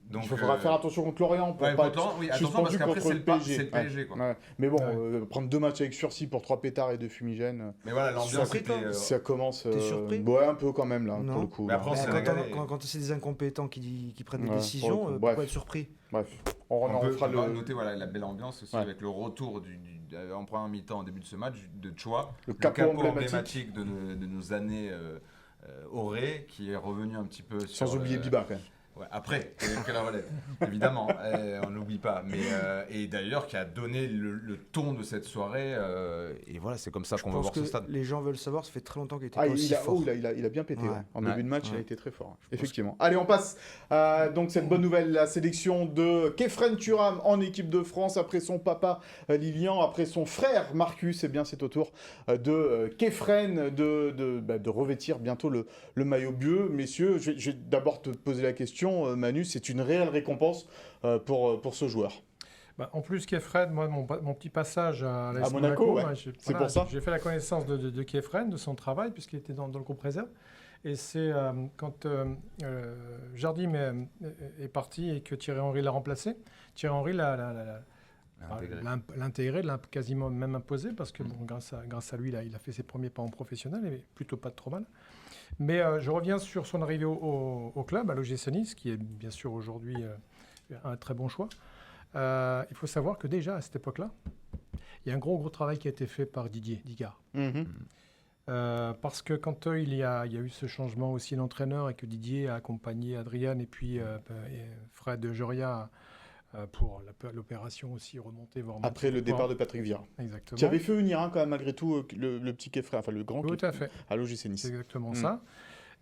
Speaker 1: Donc, il faudra faire attention contre Lorient pour pas être suspendu contre le PSG.
Speaker 2: C'est le PSG, quoi.
Speaker 1: Mais bon, prendre 2 matchs avec sursis pour 3 pétards et 2 fumigènes.
Speaker 2: Mais voilà, l'ambiance
Speaker 1: ça commence.
Speaker 3: T'es surpris?
Speaker 1: Ouais, un peu quand même là,
Speaker 3: non.
Speaker 1: pour le coup.
Speaker 2: Mais après,
Speaker 3: quand c'est des incompétents qui prennent des décisions, pourquoi être surpris?
Speaker 1: Bref,
Speaker 2: on fera noter la belle ambiance aussi avec le retour en première mi-temps, en début de ce match, de Choua, le capot emblématique de nos années Auré, qui est revenu un petit peu
Speaker 1: sans oublier Biba quand même.
Speaker 2: Ouais, après, quelle relève, évidemment, on n'oublie pas. Mais, et d'ailleurs, qui a donné le ton de cette soirée. Et voilà, c'est comme ça qu'on va voir ce stade.
Speaker 3: Les gens veulent savoir, ça fait très longtemps qu'il était pas aussi fort.
Speaker 1: Il a bien pété. En début de match, il a été très fort. Effectivement. Allez, on passe à donc, cette bonne nouvelle, la sélection de Khéphren Thuram en équipe de France, après son papa Lilian, après son frère Marcus. Eh bien, c'est au tour de Khéphren de revêtir bientôt le maillot bleu. Messieurs, je vais d'abord te poser la question. Manu, c'est une réelle récompense pour ce joueur.
Speaker 5: En plus, Khéphren, moi, mon petit passage à l'AS
Speaker 1: Monaco, c'est pour ça.
Speaker 5: J'ai fait la connaissance de Khéphren, de son travail, puisqu'il était dans le groupe réserve. Et c'est quand Jardim est parti et que Thierry Henry l'a remplacé. Thierry Henry l'a intégré, l'a quasiment même imposé, parce que grâce à lui, il a fait ses premiers pas en professionnel, et plutôt pas trop mal. Mais je reviens sur son arrivée au club, à l'OGC Nice, qui est bien sûr aujourd'hui un très bon choix. Il faut savoir que déjà, à cette époque-là, il y a un gros travail qui a été fait par Didier Digard. Parce que quand il y a eu ce changement aussi d'entraîneur et que Didier a accompagné Adrian et puis Fred Joria pour l'opération aussi remontée.
Speaker 1: Après le départ de Patrick Vieira.
Speaker 5: Exactement.
Speaker 1: Qui avait fait venir quand même malgré tout le petit Khéphren, enfin le grand
Speaker 5: Khéphren
Speaker 1: à l'OGC Nice.
Speaker 5: C'est exactement ça.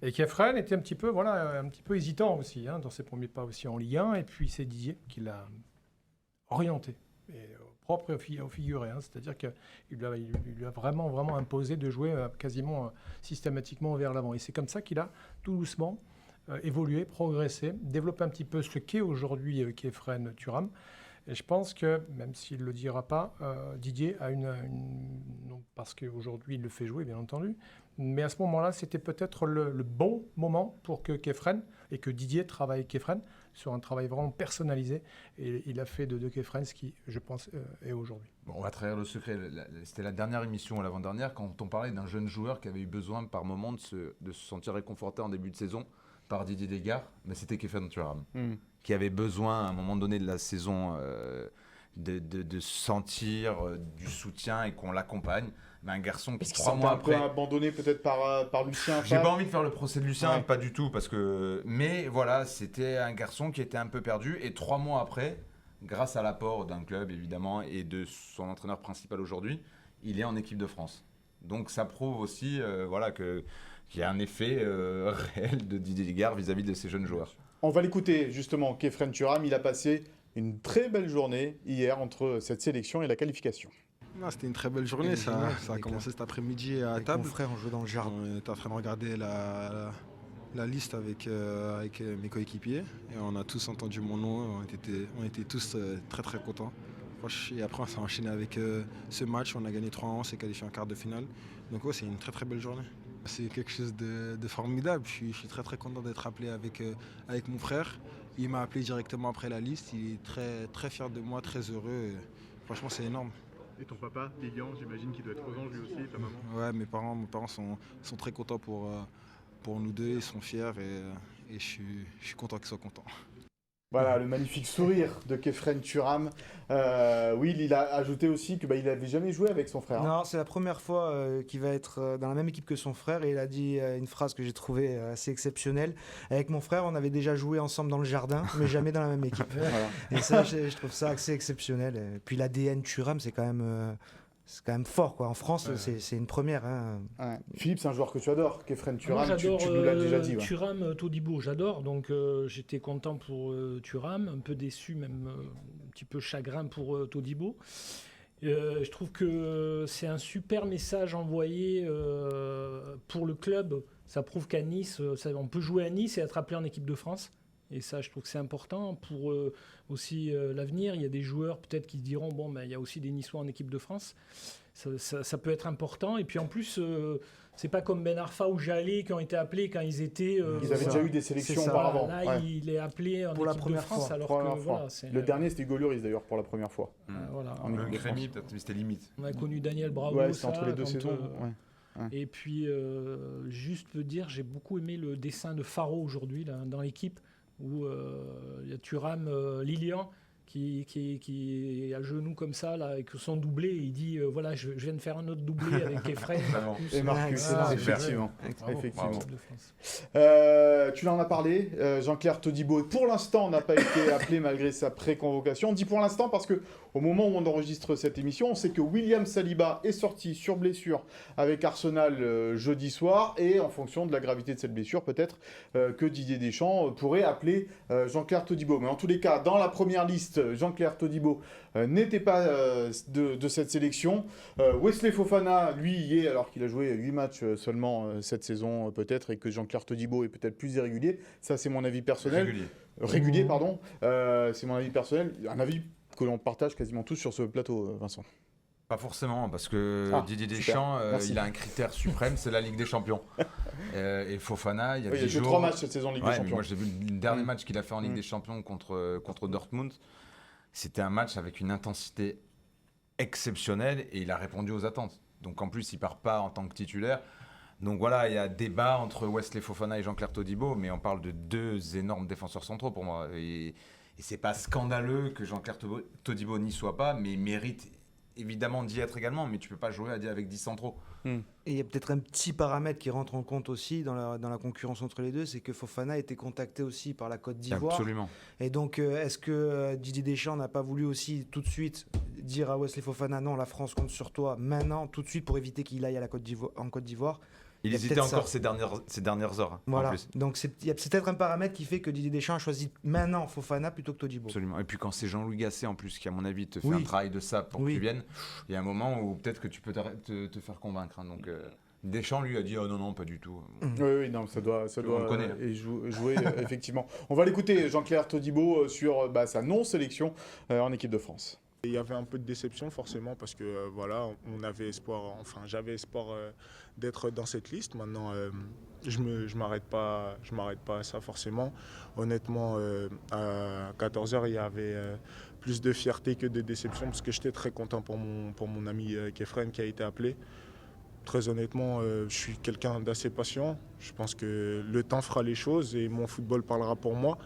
Speaker 5: Et Khéphren était un petit peu hésitant aussi dans ses premiers pas aussi en Ligue 1, et puis c'est Didier qui l'a orienté, et propre et au figuré, c'est-à-dire qu'il lui a vraiment imposé de jouer quasiment systématiquement vers l'avant. Et c'est comme ça qu'il a tout doucement évoluer, progresser, développer un petit peu ce qu'est aujourd'hui Khéphren Thuram. Et je pense que, même s'il ne le dira pas, Didier a non, parce qu'aujourd'hui il le fait jouer, bien entendu, mais à ce moment-là, c'était peut-être le bon moment pour que Khéphren et que Didier travaille avec Khéphren sur un travail vraiment personnalisé. Et il a fait de Khéphren ce qui, je pense, est aujourd'hui.
Speaker 2: Bon, on va trahir le secret. C'était la dernière émission, l'avant-dernière, quand on parlait d'un jeune joueur qui avait eu besoin par moment de se sentir réconforté en début de saison par Didier Desgard, mais c'était Khéphren Thuram. Qui avait besoin à un moment donné de la saison de sentir du soutien et qu'on l'accompagne. Mais un garçon qui 3 mois après...
Speaker 1: un peu abandonné peut-être par Lucien.
Speaker 2: J'ai pas envie de faire le procès de Lucien, pas du tout, parce que... Mais voilà, c'était un garçon qui était un peu perdu, et 3 mois après, grâce à l'apport d'un club évidemment et de son entraîneur principal aujourd'hui, il est en équipe de France. Donc ça prouve aussi qu'il y a un effet réel de Didier Desgard vis-à-vis de ces jeunes joueurs.
Speaker 1: On va l'écouter justement, Khéphren Thuram. Il a passé une très belle journée hier entre cette sélection et la qualification.
Speaker 9: C'était une très belle journée, ça a commencé cet après-midi à table.
Speaker 3: Mon frère, on jouait dans le jardin.
Speaker 9: On était en train de regarder la liste avec mes coéquipiers et on a tous entendu mon nom, on était tous très très contents. Et après on s'est enchaîné avec ce match, on a gagné 3-1, on s'est qualifié en quart de finale. Donc c'est une très très belle journée. C'est quelque chose de formidable, je suis très très content d'être appelé avec mon frère. Il m'a appelé directement après la liste, il est très, très fier de moi, très heureux. Franchement c'est énorme.
Speaker 10: Et ton papa, Lilian, j'imagine qu'il doit être aux anges lui aussi, ta maman?
Speaker 9: Ouais, mes parents sont très contents pour nous deux, ils sont fiers et je suis content qu'ils soient contents.
Speaker 1: Voilà, le magnifique sourire de Khéphren Thuram. Oui, il a ajouté aussi qu'il n'avait jamais joué avec son frère.
Speaker 3: Non, c'est la première fois qu'il va être dans la même équipe que son frère. Et il a dit une phrase que j'ai trouvée assez exceptionnelle. Avec mon frère, on avait déjà joué ensemble dans le jardin, mais jamais dans la même équipe. Voilà. Et ça, je trouve ça assez exceptionnel. Et puis l'ADN Thuram, c'est quand même fort, quoi. En France, c'est une première. Hein.
Speaker 1: Ouais. Philippe, c'est un joueur que tu adores, Khéphren Thuram.
Speaker 4: Moi, j'adore
Speaker 1: tu nous l'as déjà dit.
Speaker 4: Thuram, Todibo, j'adore. Donc j'étais content pour Thuram, un peu déçu, même un petit peu chagrin pour Todibo. Je trouve que c'est un super message envoyé pour le club. Ça prouve qu'à Nice, on peut jouer à Nice et être appelé en équipe de France. Et ça, je trouve que c'est important pour aussi l'avenir. Il y a des joueurs peut-être qui se diront, il y a aussi des Niçois en équipe de France. Ça peut être important. Et puis en plus, c'est pas comme Ben Arfa ou Jalé qui ont été appelés quand ils étaient...
Speaker 1: ils avaient déjà eu des sélections auparavant.
Speaker 4: Là, il est appelé en
Speaker 1: pour
Speaker 4: équipe de France.
Speaker 1: Le dernier, c'était Hugo Lloris d'ailleurs, pour la première fois.
Speaker 2: Le Crémy, peut-être, mais c'était limite.
Speaker 4: On a connu Daniel Bravo.
Speaker 1: Ouais, c'était entre les deux saisons.
Speaker 4: Et puis, juste peux dire, j'ai beaucoup aimé le dessin de Faro aujourd'hui dans l'équipe, où il y a Thuram, Lilian, qui est à genoux comme ça, là, avec son doublé, et il dit voilà, je viens de faire un autre doublé avec Khéphren.
Speaker 1: Et Marcus, effectivement. Tu en as parlé, Jean-Claire Todibo, pour l'instant, n'a pas été appelé malgré sa pré-convocation. On dit pour l'instant parce que au moment où on enregistre cette émission, on sait que William Saliba est sorti sur blessure avec Arsenal jeudi soir, et en fonction de la gravité de cette blessure, peut-être que Didier Deschamps pourrait appeler Jean-Claire Todibo. Mais en tous les cas, dans la première liste, Jean-Claire Todibo n'était pas de cette sélection. Wesley Fofana, lui, y est, alors qu'il a joué 8 matchs seulement cette saison, peut-être, et que Jean-Claire Todibo est peut-être plus irrégulier. Ça, c'est mon avis personnel. Régulier, pardon. C'est mon avis personnel. Un avis que l'on partage quasiment tous sur ce plateau, Vincent.
Speaker 2: Pas forcément, parce que Didier Deschamps, il a un critère suprême, c'est la Ligue des Champions. Et Fofana, il y a 10 jours...
Speaker 1: 3 matchs cette saison en Ligue des Champions.
Speaker 2: Moi, j'ai vu le dernier match qu'il a fait en Ligue des Champions contre Dortmund. C'était un match avec une intensité exceptionnelle et il a répondu aux attentes. Donc en plus, il part pas en tant que titulaire. Donc voilà, il y a débat entre Wesley Fofana et Jean-Claire Todibo, mais on parle de 2 énormes défenseurs centraux pour moi. Et c'est pas scandaleux que Jean-Claire Todibo n'y soit pas, mais il mérite évidemment d'y être également, mais tu peux pas jouer avec 10 centraux.
Speaker 3: Et il y a peut-être un petit paramètre qui rentre en compte aussi dans la concurrence entre les deux, c'est que Fofana a été contacté aussi par la Côte d'Ivoire.
Speaker 2: Absolument.
Speaker 3: Et donc, est-ce que Didier Deschamps n'a pas voulu aussi tout de suite dire à Wesley Fofana, non, la France compte sur toi maintenant, tout de suite, pour éviter qu'il aille à en Côte d'Ivoire?
Speaker 2: Il hésitait encore ces dernières heures.
Speaker 3: Voilà.
Speaker 2: En plus.
Speaker 3: Donc il y a peut-être un paramètre qui fait que Didier Deschamps a choisi maintenant Fofana plutôt que Todibo.
Speaker 2: Absolument. Et puis quand c'est Jean-Louis Gasset en plus qui, à mon avis, te fait un travail de ça pour que tu viennes, il y a un moment où peut-être que tu peux te faire convaincre. Hein. Donc Deschamps, lui, a dit oh non, pas du tout.
Speaker 1: Oui, non, ça doit
Speaker 2: le connaît.
Speaker 1: Jouer, effectivement. On va l'écouter, Jean-Claire Todibo, sur sa non-sélection en équipe de France.
Speaker 6: Il y avait un peu de déception forcément parce que voilà, on avait espoir, enfin j'avais espoir d'être dans cette liste. Maintenant, je m'arrête pas à ça forcément. Honnêtement, à 14h, il y avait plus de fierté que de déception parce que j'étais très content pour mon ami Kefren qui a été appelé. Très honnêtement, je suis quelqu'un d'assez patient. Je pense que le temps fera les choses et mon football parlera pour moi.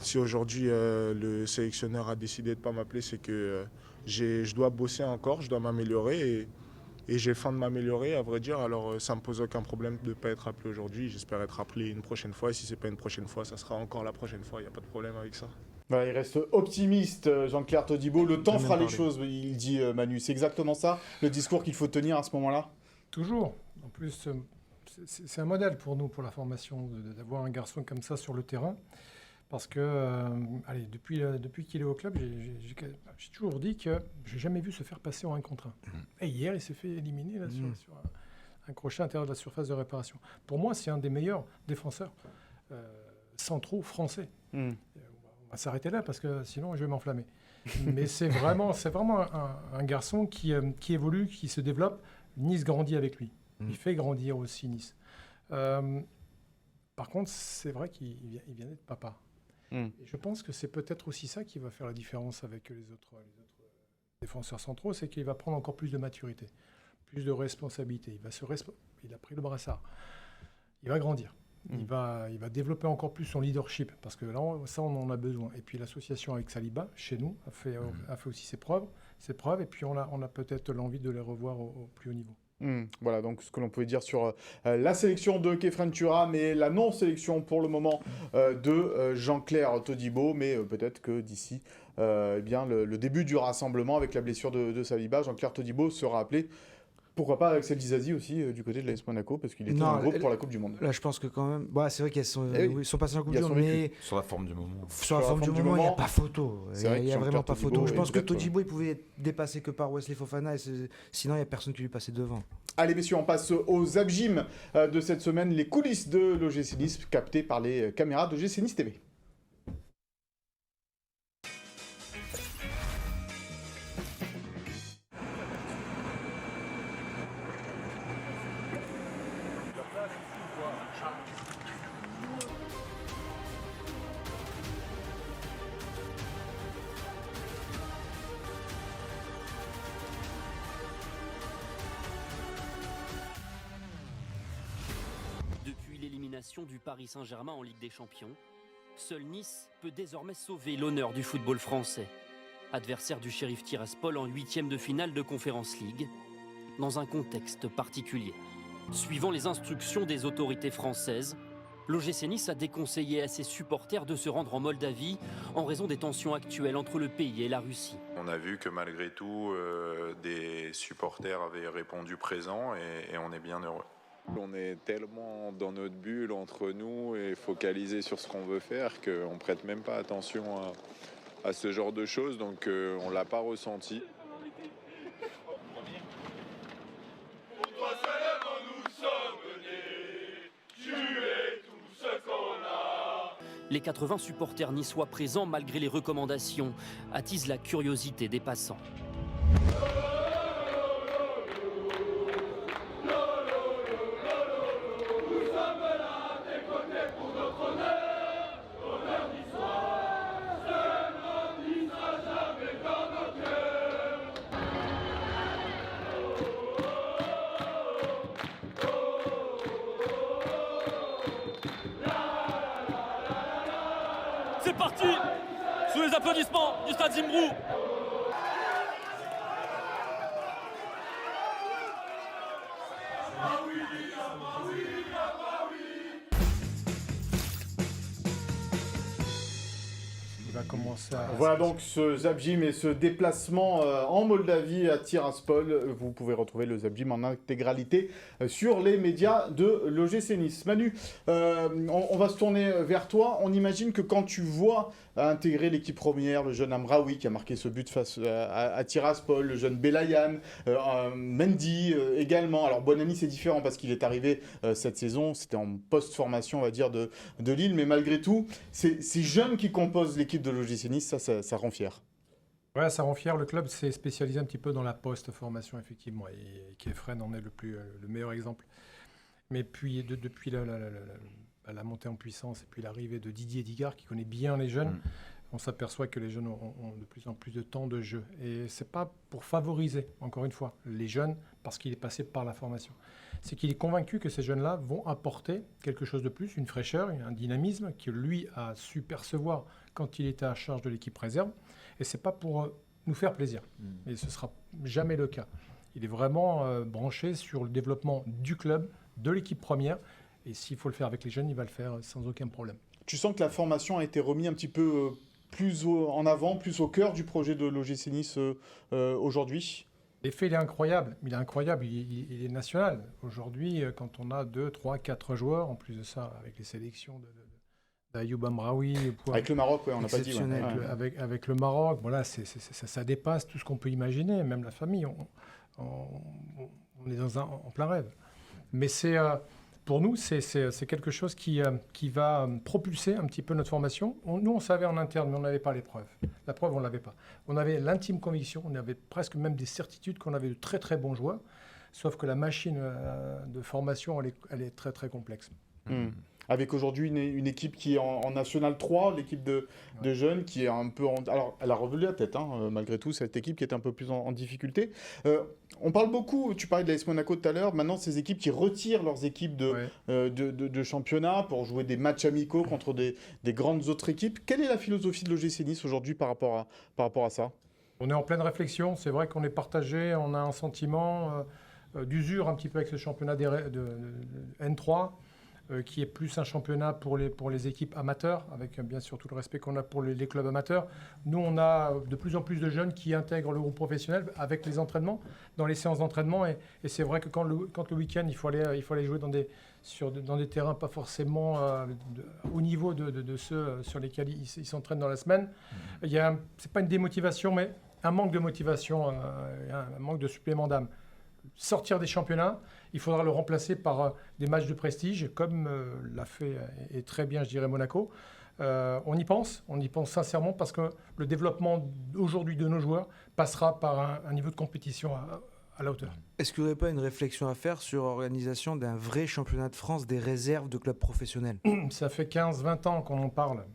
Speaker 6: Si aujourd'hui le sélectionneur a décidé de ne pas m'appeler, c'est que je dois bosser encore, je dois m'améliorer et j'ai faim de m'améliorer, à vrai dire. Alors ça ne me pose aucun problème de ne pas être appelé aujourd'hui. J'espère être appelé une prochaine fois. Et si ce n'est pas une prochaine fois, ça sera encore la prochaine fois. Il n'y a pas de problème avec ça.
Speaker 1: Voilà, il reste optimiste, Jean-Claire Todibo. Le temps fera les choses, il dit Manu. C'est exactement ça, le discours qu'il faut tenir à ce moment-là?
Speaker 5: Toujours. En plus, c'est un modèle pour nous, pour la formation, d'avoir un garçon comme ça sur le terrain. Parce que, depuis qu'il est au club, j'ai toujours dit que je n'ai jamais vu se faire passer en 1 contre 1. Et hier, il s'est fait éliminer là, sur un crochet à l'intérieur de la surface de réparation. Pour moi, c'est un des meilleurs défenseurs centraux français. On va s'arrêter là parce que sinon, je vais m'enflammer. Mais c'est vraiment un garçon qui évolue, qui se développe. Nice grandit avec lui. Il fait grandir aussi Nice. Par contre, c'est vrai qu'il vient d'être papa. Et je pense que c'est peut-être aussi ça qui va faire la différence avec les autres défenseurs centraux, c'est qu'il va prendre encore plus de maturité, plus de responsabilité. Il a pris le brassard. Il va grandir. Il va développer encore plus son leadership, parce que là, ça, on en a besoin. Et puis l'association avec Saliba, chez nous, a fait aussi ses preuves. Et puis on a peut-être l'envie de les revoir au plus haut niveau.
Speaker 1: Voilà donc ce que l'on pouvait dire sur la sélection de Kefren Turam et la non-sélection pour le moment de Jean-Claire Todibo, mais peut-être que d'ici le début du rassemblement avec la blessure de Saliba, Jean-Claire Todibo sera appelé. Pourquoi pas Axel Dizazi aussi du côté de l'AS Monaco, parce qu'il était dans le groupe pour la Coupe du Monde.
Speaker 3: Là, je pense que quand même, c'est vrai qu'ils sont passés en Coupe du Monde, mais
Speaker 2: sur la forme du moment.
Speaker 3: Sur la forme du moment, il n'y a pas photo. Il n'y a vraiment pas photo. Je pense que
Speaker 1: exactement.
Speaker 3: Todibo, il pouvait être dépassé que par Wesley Fofana, sinon il n'y a personne qui lui passait devant.
Speaker 1: Allez messieurs, on passe aux abgym de cette semaine, les coulisses de l'OGC Nice captées par les caméras de GC Nice TV.
Speaker 11: Du Paris Saint-Germain en Ligue des Champions, seul Nice peut désormais sauver l'honneur du football français. Adversaire du Sheriff Tiraspol en 8e de finale de Conference League, dans un contexte particulier. Suivant les instructions des autorités françaises, l'OGC Nice a déconseillé à ses supporters de se rendre en Moldavie en raison des tensions actuelles entre le pays et la Russie.
Speaker 8: On a vu que malgré tout, des supporters avaient répondu présent et on est bien heureux. On est tellement dans notre bulle entre nous et focalisé sur ce qu'on veut faire qu'on ne prête même pas attention à ce genre de choses, donc on ne l'a pas ressenti.
Speaker 11: Les 80 supporters niçois présents, malgré les recommandations, attisent la curiosité des passants.
Speaker 12: C'est parti, sous les applaudissements du stade Zimbrou.
Speaker 5: Il va commencé à...
Speaker 1: Voilà donc ce Zabjim et ce déplacement en Moldavie à Tiraspol. Vous pouvez retrouver le Zabjim en intégralité sur les médias de l'OGC Nice. Manu, on va se tourner vers toi. On imagine que quand tu vois intégrer l'équipe première, le jeune Amraoui qui a marqué ce but face à Tiraspol, le jeune Belayan, Mendy également. Alors Bonani c'est différent parce qu'il est arrivé cette saison, c'était en post-formation on va dire de Lille, mais malgré tout, ces jeunes qui composent l'équipe de l'OGC Nice, ça rend fier.
Speaker 5: Ouais, ça rend fier. Le club s'est spécialisé un petit peu dans la post-formation, effectivement, et Kefren en est le meilleur exemple. Mais puis, depuis la montée en puissance et puis l'arrivée de Didier Digard, qui connaît bien les jeunes, on s'aperçoit que les jeunes ont de plus en plus de temps de jeu. Et ce n'est pas pour favoriser, encore une fois, les jeunes, parce qu'il est passé par la formation. C'est qu'il est convaincu que ces jeunes-là vont apporter quelque chose de plus, une fraîcheur, un dynamisme que lui a su percevoir quand il était à charge de l'équipe réserve. Et ce n'est pas pour nous faire plaisir. Et ce ne sera jamais le cas. Il est vraiment branché sur le développement du club, de l'équipe première. Et s'il faut le faire avec les jeunes, il va le faire sans aucun problème.
Speaker 1: Tu sens que la formation a été remise un petit peu plus en avant, plus au cœur du projet de l'OGC Nice aujourd'hui?
Speaker 5: L'effet, il est incroyable. Il est incroyable, il est national. Aujourd'hui, quand on a 2, 3, 4 joueurs, en plus de ça, avec les sélections d'Ayoub Amraoui...
Speaker 1: Avec le Maroc, ouais, on n'a pas dit.
Speaker 5: Ouais. Avec le Maroc, voilà, ça dépasse tout ce qu'on peut imaginer, même la famille. On est en plein rêve. Mais pour nous, c'est quelque chose qui va propulser un petit peu notre formation. Nous, on savait en interne, mais on n'avait pas les preuves. La preuve, on ne l'avait pas. On avait l'intime conviction, on avait presque même des certitudes qu'on avait de très très bons joueurs, sauf que la machine de formation, elle est très très complexe.
Speaker 1: Avec aujourd'hui une équipe qui est en National 3, l'équipe de jeunes qui est un peu... Alors, elle a relevé la tête, malgré tout, cette équipe qui est un peu plus en difficulté. On parle beaucoup, tu parlais de l'AS Monaco tout à l'heure, maintenant ces équipes qui retirent leurs équipes de championnat pour jouer des matchs amicaux contre des grandes autres équipes. Quelle est la philosophie de l'OGC Nice aujourd'hui par rapport à ça?
Speaker 5: On est en pleine réflexion, c'est vrai qu'on est partagé, on a un sentiment d'usure un petit peu avec ce championnat de N3. Qui est plus un championnat pour les équipes amateurs, avec bien sûr tout le respect qu'on a pour les clubs amateurs. Nous, on a de plus en plus de jeunes qui intègrent le groupe professionnel avec les entraînements, dans les séances d'entraînement. Et c'est vrai que quand le week-end, il faut aller jouer dans des terrains pas forcément au niveau de ceux sur lesquels ils s'entraînent dans la semaine. C'est pas une démotivation, mais un manque de motivation, un manque de supplément d'âme. Sortir des championnats, il faudra le remplacer par des matchs de prestige, comme l'a fait et très bien, je dirais, Monaco. On y pense sincèrement, parce que le développement aujourd'hui de nos joueurs passera par un niveau de compétition à la hauteur.
Speaker 3: Est-ce qu'il n'y aurait pas une réflexion à faire sur l'organisation d'un vrai championnat de France des réserves de clubs professionnels?
Speaker 5: Ça fait 15-20 ans qu'on en parle.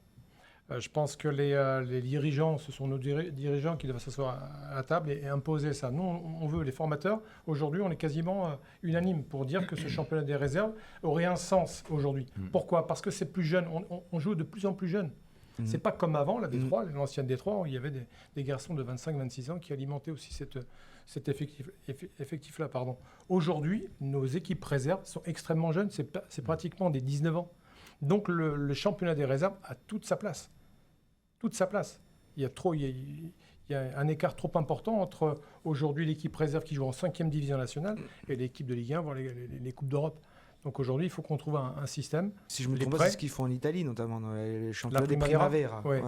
Speaker 5: Je pense que les dirigeants, ce sont nos dirigeants qui doivent s'asseoir à la table et imposer ça. Nous, on veut les formateurs. Aujourd'hui, on est quasiment unanime pour dire que ce championnat des réserves aurait un sens aujourd'hui. Pourquoi? Parce que c'est plus jeune. On joue de plus en plus jeune. C'est pas comme avant, la D3, l'ancienne D3, où il y avait des garçons de 25-26 ans qui alimentaient aussi cet effectif-là. Aujourd'hui, nos équipes réserves sont extrêmement jeunes. C'est pratiquement des 19 ans. Donc le championnat des réserves a toute sa place. Toute sa place. Il y a un écart trop important entre aujourd'hui l'équipe réserve qui joue en 5e division nationale et l'équipe de Ligue 1, voire les Coupes d'Europe. Donc aujourd'hui, il faut qu'on trouve un système.
Speaker 3: Si je me trompe pas, c'est ce qu'ils font en Italie, notamment dans les championnats des Primavera.
Speaker 5: Ouais.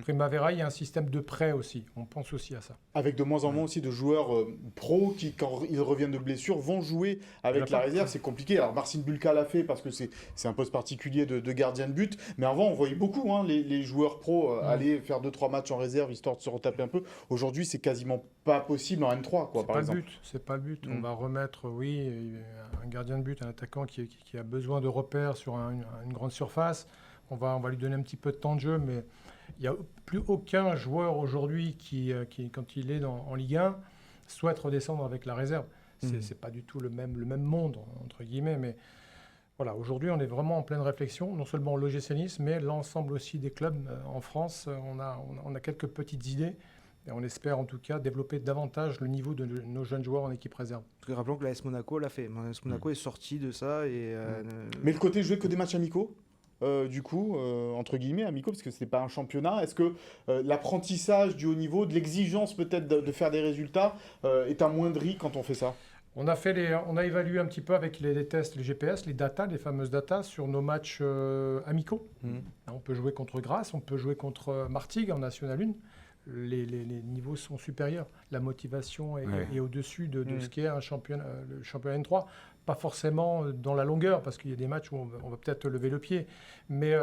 Speaker 5: Primavera, il y a un système de prêt aussi. On pense aussi à ça.
Speaker 1: Avec de moins en moins aussi de joueurs pros qui, quand ils reviennent de blessure, vont jouer avec la réserve. C'est compliqué. Alors Marcin Bulka l'a fait parce que c'est un poste particulier de gardien de but. Mais avant, on voyait beaucoup les joueurs pros aller faire 2-3 matchs en réserve histoire de se retaper un peu. Aujourd'hui, c'est quasiment pas possible en N3, par exemple.
Speaker 5: C'est pas le but. On va remettre, un gardien de but, un attaquant qui a besoin de repères sur une grande surface. On va lui donner un petit peu de temps de jeu, mais il n'y a plus aucun joueur aujourd'hui qui, quand il est en Ligue 1, souhaite redescendre avec la réserve. C'est pas du tout le même monde, entre guillemets, mais voilà, aujourd'hui, on est vraiment en pleine réflexion, non seulement l'OGC Nice, mais l'ensemble aussi des clubs en France. On a quelques petites idées, et on espère en tout cas développer davantage le niveau de nos jeunes joueurs en équipe réserve.
Speaker 3: Parce que rappelons que l'AS Monaco l'a fait. L'AS Monaco est sorti de ça.
Speaker 1: Mais le côté jouer que des matchs amicaux, du coup, entre guillemets, amicaux, parce que ce n'est pas un championnat. Est-ce que l'apprentissage du haut niveau, de l'exigence peut-être de faire des résultats, est amoindri quand on fait ça?
Speaker 5: On a évalué un petit peu avec les tests, les GPS, les datas, les fameuses datas sur nos matchs amicaux. On peut jouer contre Grasse, on peut jouer contre Martigues en National 1. Les niveaux sont supérieurs. La motivation est au-dessus de ce qu'est le championnat N3. Pas forcément dans la longueur, parce qu'il y a des matchs où on va peut-être lever le pied. Mais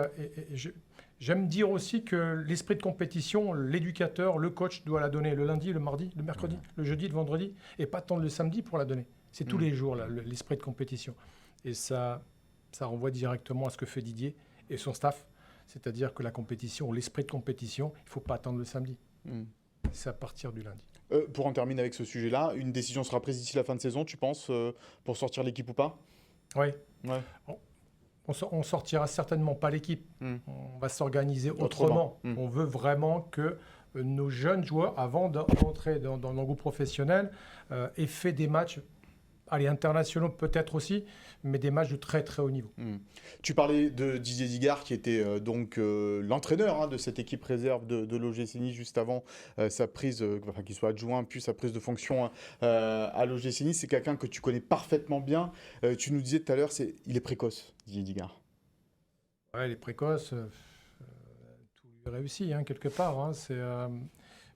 Speaker 5: j'aime dire aussi que l'esprit de compétition, l'éducateur, le coach doit la donner le lundi, le mardi, le mercredi, le jeudi, le vendredi, et pas attendre le samedi pour la donner. C'est tous les jours, l'esprit de compétition. Et ça renvoie directement à ce que fait Didier et son staff. C'est-à-dire que la compétition, l'esprit de compétition, il ne faut pas attendre le samedi. C'est à partir du lundi.
Speaker 1: Pour en terminer avec ce sujet-là, une décision sera prise d'ici la fin de saison, tu penses, pour sortir l'équipe ou pas?
Speaker 5: Oui. On sortira certainement pas l'équipe. On va s'organiser autrement. On veut vraiment que nos jeunes joueurs, avant d'entrer dans le groupe professionnel, aient fait des matchs internationaux peut-être aussi, mais des matchs de très très haut niveau.
Speaker 1: Tu parlais de Didier Digard qui était l'entraîneur de cette équipe réserve de l'OGC Nice juste avant sa prise, qu'il soit adjoint puis sa prise de fonction à l'OGC Nice. C'est quelqu'un que tu connais parfaitement bien. Tu nous disais tout à l'heure, il est précoce, Didier Digard.
Speaker 5: Ouais, il est précoce, tout lui réussit quelque part.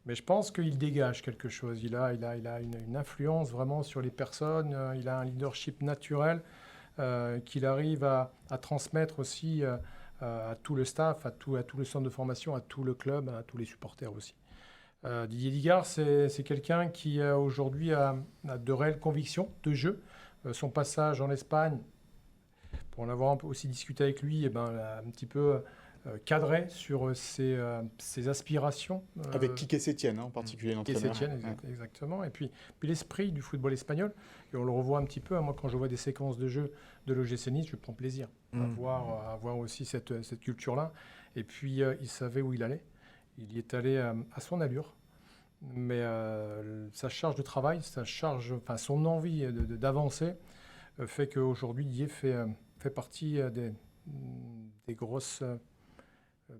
Speaker 5: Mais je pense qu'il dégage quelque chose. Il a une influence vraiment sur les personnes. Il a un leadership naturel qu'il arrive à transmettre aussi à tout le staff, à tout le centre de formation, à tout le club, à tous les supporters aussi. Didier Digard, c'est quelqu'un qui aujourd'hui a de réelles convictions de jeu. Son passage en Espagne, pour en avoir aussi discuté avec lui, a un petit peu cadré sur ses aspirations.
Speaker 1: Avec Quique Sétienne, en particulier l'entraîneur.
Speaker 5: Quique Sétienne, exactement. Et puis l'esprit du football espagnol, et on le revoit un petit peu. Moi, quand je vois des séquences de jeu de l'OGC Nice, je prends plaisir à voir aussi cette culture-là. Et puis, il savait où il allait. Il y est allé à son allure. Mais sa charge de travail, son envie d'avancer fait qu'aujourd'hui, Didier fait partie des grosses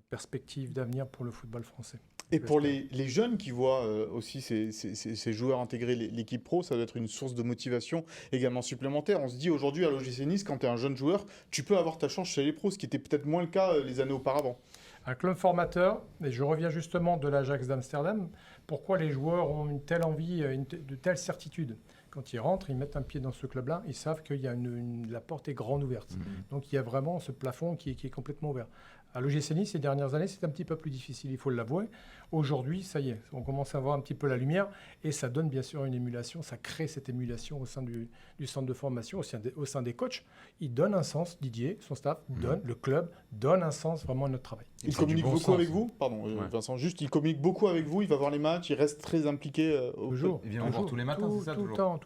Speaker 5: perspectives d'avenir pour le football français.
Speaker 1: Et pour les jeunes qui voient aussi ces joueurs intégrer l'équipe pro, ça doit être une source de motivation également supplémentaire. On se dit aujourd'hui à l'OGC Nice, quand tu es un jeune joueur, tu peux avoir ta chance chez les pros, ce qui était peut-être moins le cas les années auparavant.
Speaker 5: Un club formateur, et je reviens justement de l'Ajax d'Amsterdam, pourquoi les joueurs ont une telle envie, de telle certitude? Quand ils rentrent, ils mettent un pied dans ce club-là, ils savent que la porte est grande ouverte. Donc il y a vraiment ce plafond qui est complètement ouvert. À l'OGC Nice, ces dernières années, c'est un petit peu plus difficile, il faut l'avouer. Aujourd'hui, ça y est, on commence à voir un petit peu la lumière et ça donne bien sûr une émulation, ça crée cette émulation au sein du centre de formation, au sein des coachs. Il donne un sens, Didier, son staff, le club, donne un sens vraiment à notre travail.
Speaker 1: Il communique beaucoup avec vous? Pardon, Vincent, juste, il communique beaucoup avec vous, il va voir les matchs, il reste très impliqué
Speaker 5: toujours.
Speaker 2: Il vient voir tous les matins, c'est ça?
Speaker 5: Tout le temps.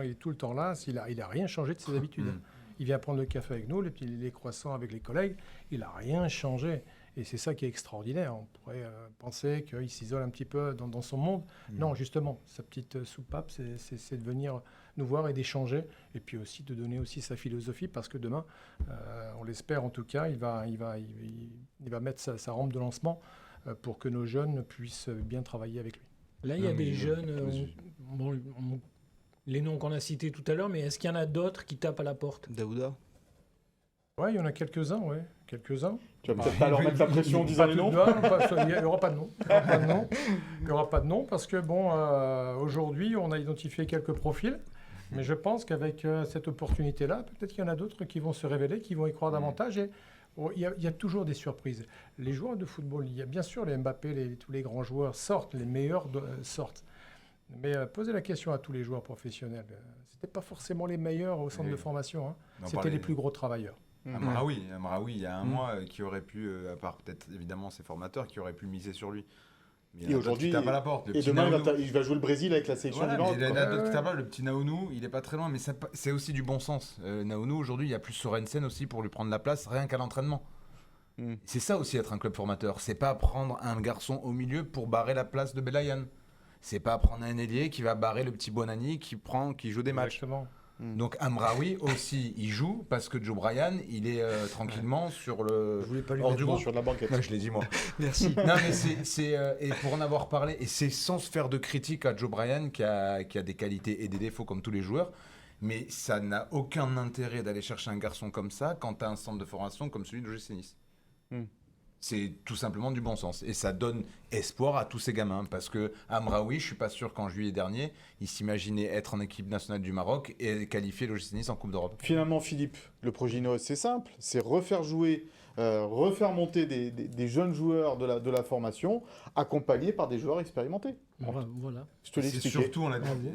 Speaker 5: Il est tout le temps là, il n'a rien changé de ses habitudes. Il vient prendre le café avec nous, les croissants avec les collègues. Il n'a rien changé. Et c'est ça qui est extraordinaire. On pourrait penser qu'il s'isole un petit peu dans son monde. Non, justement, sa petite soupape, c'est de venir nous voir et d'échanger. Et puis aussi de donner aussi sa philosophie. Parce que demain, on l'espère en tout cas, il va mettre sa rampe de lancement pour que nos jeunes puissent bien travailler avec lui.
Speaker 4: Là, il y a des jeunes... les noms qu'on a cités tout à l'heure, mais est-ce qu'il y en a d'autres qui tapent à la porte?
Speaker 3: Daouda.
Speaker 5: Oui, il y en a quelques-uns, quelques-uns.
Speaker 1: Tu vas peut-être pas leur mettre la pression en disant les noms.
Speaker 5: Il n'y aura pas de nom. Il n'y aura pas de nom parce que, aujourd'hui, on a identifié quelques profils. Mais je pense qu'avec cette opportunité-là, peut-être qu'il y en a d'autres qui vont se révéler, qui vont y croire davantage. Et il y a toujours des surprises. Les joueurs de football, il y a bien sûr les Mbappé, tous les grands joueurs sortent, les meilleurs sortent. Mais poser la question à tous les joueurs professionnels, ce n'étaient pas forcément les meilleurs au centre de formation. C'était les plus gros travailleurs.
Speaker 2: Amraoui, il y a un mois, qui aurait pu, à part peut-être évidemment ses formateurs, qui auraient pu miser sur lui. Mais
Speaker 1: et aujourd'hui,
Speaker 2: tape à la porte.
Speaker 1: Et demain, il va jouer le Brésil avec la sélection du Maroc.
Speaker 2: Il y en a d'autres qui tapent là, le petit Naounou, il n'est pas très loin, mais c'est aussi du bon sens. Naounou, aujourd'hui, il y a plus Sorensen aussi pour lui prendre la place, rien qu'à l'entraînement. C'est ça aussi être un club formateur. C'est pas prendre un garçon au milieu pour barrer la place de Belayan. C'est pas prendre un ailier qui va barrer le petit Bonani qui joue des matchs.
Speaker 5: Exactement.
Speaker 2: Donc Amraoui aussi, il joue parce que Joe Bryan, il est tranquillement sur le hors du groupe.
Speaker 1: Sur la banquette.
Speaker 2: Ouais, je l'ai dit moi.
Speaker 3: Merci.
Speaker 2: Non mais c'est et pour en avoir parlé, et c'est sans se faire de critique à Joe Bryan qui a des qualités et des défauts comme tous les joueurs, mais ça n'a aucun intérêt d'aller chercher un garçon comme ça quand tu as un centre de formation comme celui de l'OGC Nice. C'est tout simplement du bon sens. Et ça donne espoir à tous ces gamins. Parce que Amraoui, je ne suis pas sûr qu'en juillet dernier, il s'imaginait être en équipe nationale du Maroc et qualifier l'OGC Nice en Coupe d'Europe.
Speaker 1: Finalement, Philippe, le projet Ineos, c'est simple. C'est refaire jouer, refaire monter des jeunes joueurs de la formation, accompagnés par des joueurs expérimentés.
Speaker 4: Voilà.
Speaker 1: Je te l'ai
Speaker 2: C'est
Speaker 1: expliqué.
Speaker 2: surtout, on a dit...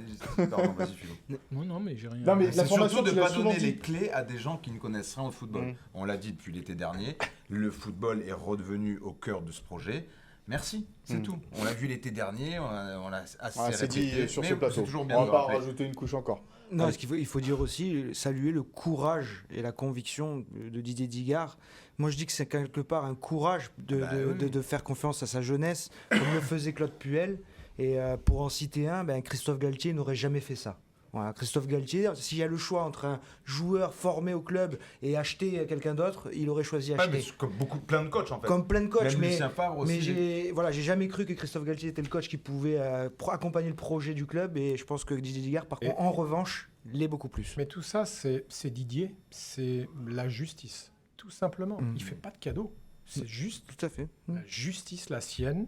Speaker 2: Pardon, vas-y, Philo.
Speaker 4: Non, mais j'ai rien.
Speaker 1: Non, mais la
Speaker 2: C'est
Speaker 1: formation,
Speaker 2: surtout de
Speaker 1: tu
Speaker 2: ne
Speaker 1: l'as
Speaker 2: pas
Speaker 1: souvent
Speaker 2: donner
Speaker 1: dit.
Speaker 2: les clés à des gens qui ne connaissent rien au football. On l'a dit depuis l'été dernier, le football est redevenu au cœur de ce projet. Merci, c'est tout. On l'a vu l'été dernier, on l'a assez
Speaker 1: c'est dit
Speaker 2: répété,
Speaker 1: sur
Speaker 2: mais
Speaker 1: ce plateau.
Speaker 2: c'est toujours bien
Speaker 1: On
Speaker 2: de
Speaker 1: va
Speaker 2: le
Speaker 1: pas
Speaker 2: rappeler.
Speaker 1: rajouter une couche encore.
Speaker 3: Non, parce qu'il faut dire aussi, saluer le courage et la conviction de Didier Digard. Moi, je dis que c'est quelque part un courage de faire confiance à sa jeunesse, comme le faisait Claude Puel. Et pour en citer un, Christophe Galtier n'aurait jamais fait ça. Voilà, Christophe Galtier, s'il y a le choix entre un joueur formé au club et acheter quelqu'un d'autre, il aurait choisi acheter.
Speaker 2: Mais comme plein de coachs en fait.
Speaker 3: Comme plein de coachs,
Speaker 2: Même Lucien Favre aussi.
Speaker 3: mais j'ai jamais cru que Christophe Galtier était le coach qui pouvait accompagner le projet du club, et je pense que Didier Digard, par contre, en revanche, l'est beaucoup plus.
Speaker 5: Mais tout ça, c'est Didier, c'est la justice, tout simplement. Il fait pas de cadeaux, c'est juste
Speaker 3: tout à fait
Speaker 5: la justice, la sienne,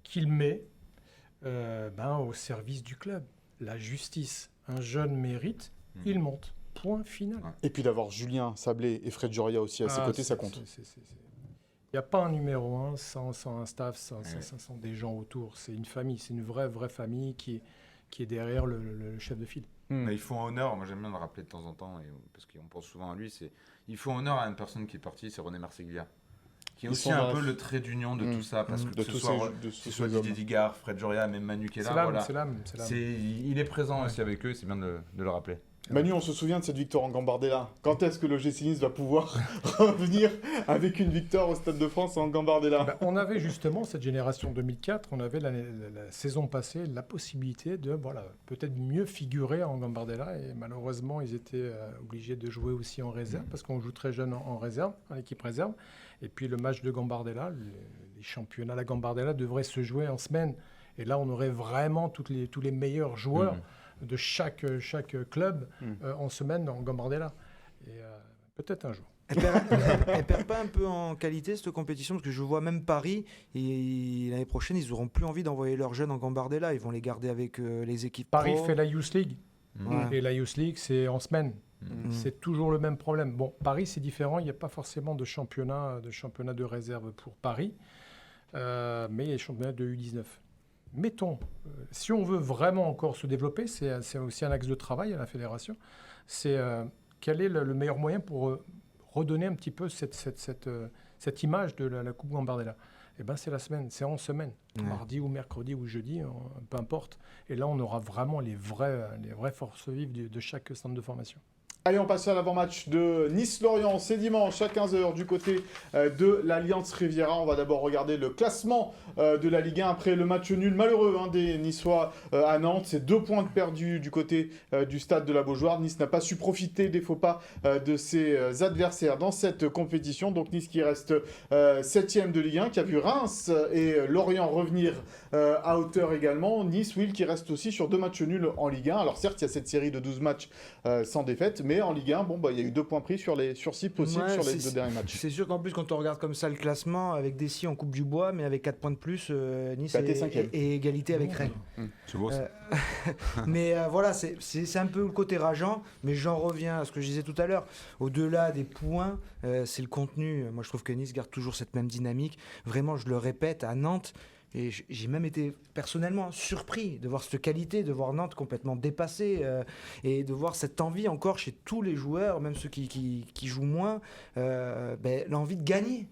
Speaker 5: qu'il met au service du club. La justice, un jeune mérite, il monte. Point final.
Speaker 1: Et puis d'avoir Julien Sablé et Fred Joria aussi à ses côtés, ça compte.
Speaker 5: Il n'y a pas un numéro 1 sans un staff, sans des gens autour. C'est une famille, c'est une vraie famille qui est derrière le chef de file.
Speaker 2: Mais il faut honneur, moi j'aime bien le rappeler de temps en temps, parce qu'on pense souvent à lui, il faut honneur à une personne qui est partie, c'est René Marsiglia. Qui est aussi un peu le trait d'union de tout ça, parce que ce soit Didier Digard, Fred Joria, même Manu qui est là,
Speaker 5: c'est l'âme.
Speaker 2: Il est présent aussi avec eux, c'est bien de le rappeler.
Speaker 1: Manu, on se souvient de cette victoire en Gambardella. Quand est-ce que l'OGC Nice va pouvoir revenir avec une victoire au Stade de France en Gambardella?
Speaker 5: On avait justement cette génération 2004, on avait la saison passée la possibilité de peut-être mieux figurer en Gambardella, et malheureusement ils étaient obligés de jouer aussi en réserve, parce qu'on joue très jeune en réserve, en équipe réserve. Et puis le match de Gambardella, les championnats, la Gambardella devrait se jouer en semaine. Et là, on aurait vraiment tous les meilleurs joueurs de chaque club en semaine en Gambardella. Et peut-être un jour.
Speaker 3: Elle perd pas un peu en qualité cette compétition, parce que je vois même Paris, et l'année prochaine, ils n'auront plus envie d'envoyer leurs jeunes en Gambardella. Ils vont les garder avec les équipes
Speaker 5: Paris
Speaker 3: pro.
Speaker 5: fait la Youth League. Et la Youth League, c'est en semaine. C'est toujours le même problème. Bon, Paris, c'est différent. Il n'y a pas forcément de championnat de réserve pour Paris. Mais il y a les championnats de U19. Mettons, si on veut vraiment encore se développer, c'est aussi un axe de travail à la fédération, c'est quel est le meilleur moyen pour redonner un petit peu cette image de la Coupe Gambardella. Eh ben, c'est la semaine, c'est en semaine, mardi ou mercredi ou jeudi, peu importe. Et là, on aura vraiment les vraies forces vives de chaque centre de formation.
Speaker 1: Allez, on passe à l'avant-match de Nice-Lorient. C'est dimanche à 15h du côté de l'Alliance Riviera. On va d'abord regarder le classement de la Ligue 1 après le match nul malheureux des Niçois à Nantes. C'est 2 points de perdus du côté du stade de la Beaujoire. Nice n'a pas su profiter des faux pas de ses adversaires dans cette compétition. Donc Nice qui reste 7e de Ligue 1, qui a vu Reims et Lorient revenir à hauteur également. Nice, Will, qui reste aussi sur 2 matchs nuls en Ligue 1. Alors certes, il y a cette série de 12 matchs sans défaite, mais en Ligue 1, il y a eu 2 points pris sur 6 possibles sur les 2 derniers matchs.
Speaker 3: C'est sûr qu'en plus, quand on regarde comme ça le classement, avec Dessy en Coupe du Bois, mais avec 4 points de plus, Nice et égalité avec Rennes.
Speaker 2: C'est beau ça.
Speaker 3: Mais voilà, c'est un peu le côté rageant, mais j'en reviens à ce que je disais tout à l'heure. Au-delà des points, c'est le contenu. Moi, je trouve que Nice garde toujours cette même dynamique. Vraiment, je le répète, à Nantes, et j'ai même été personnellement surpris de voir cette qualité, de voir Nantes complètement dépassée et de voir cette envie encore chez tous les joueurs, même ceux qui jouent moins, l'envie de gagner.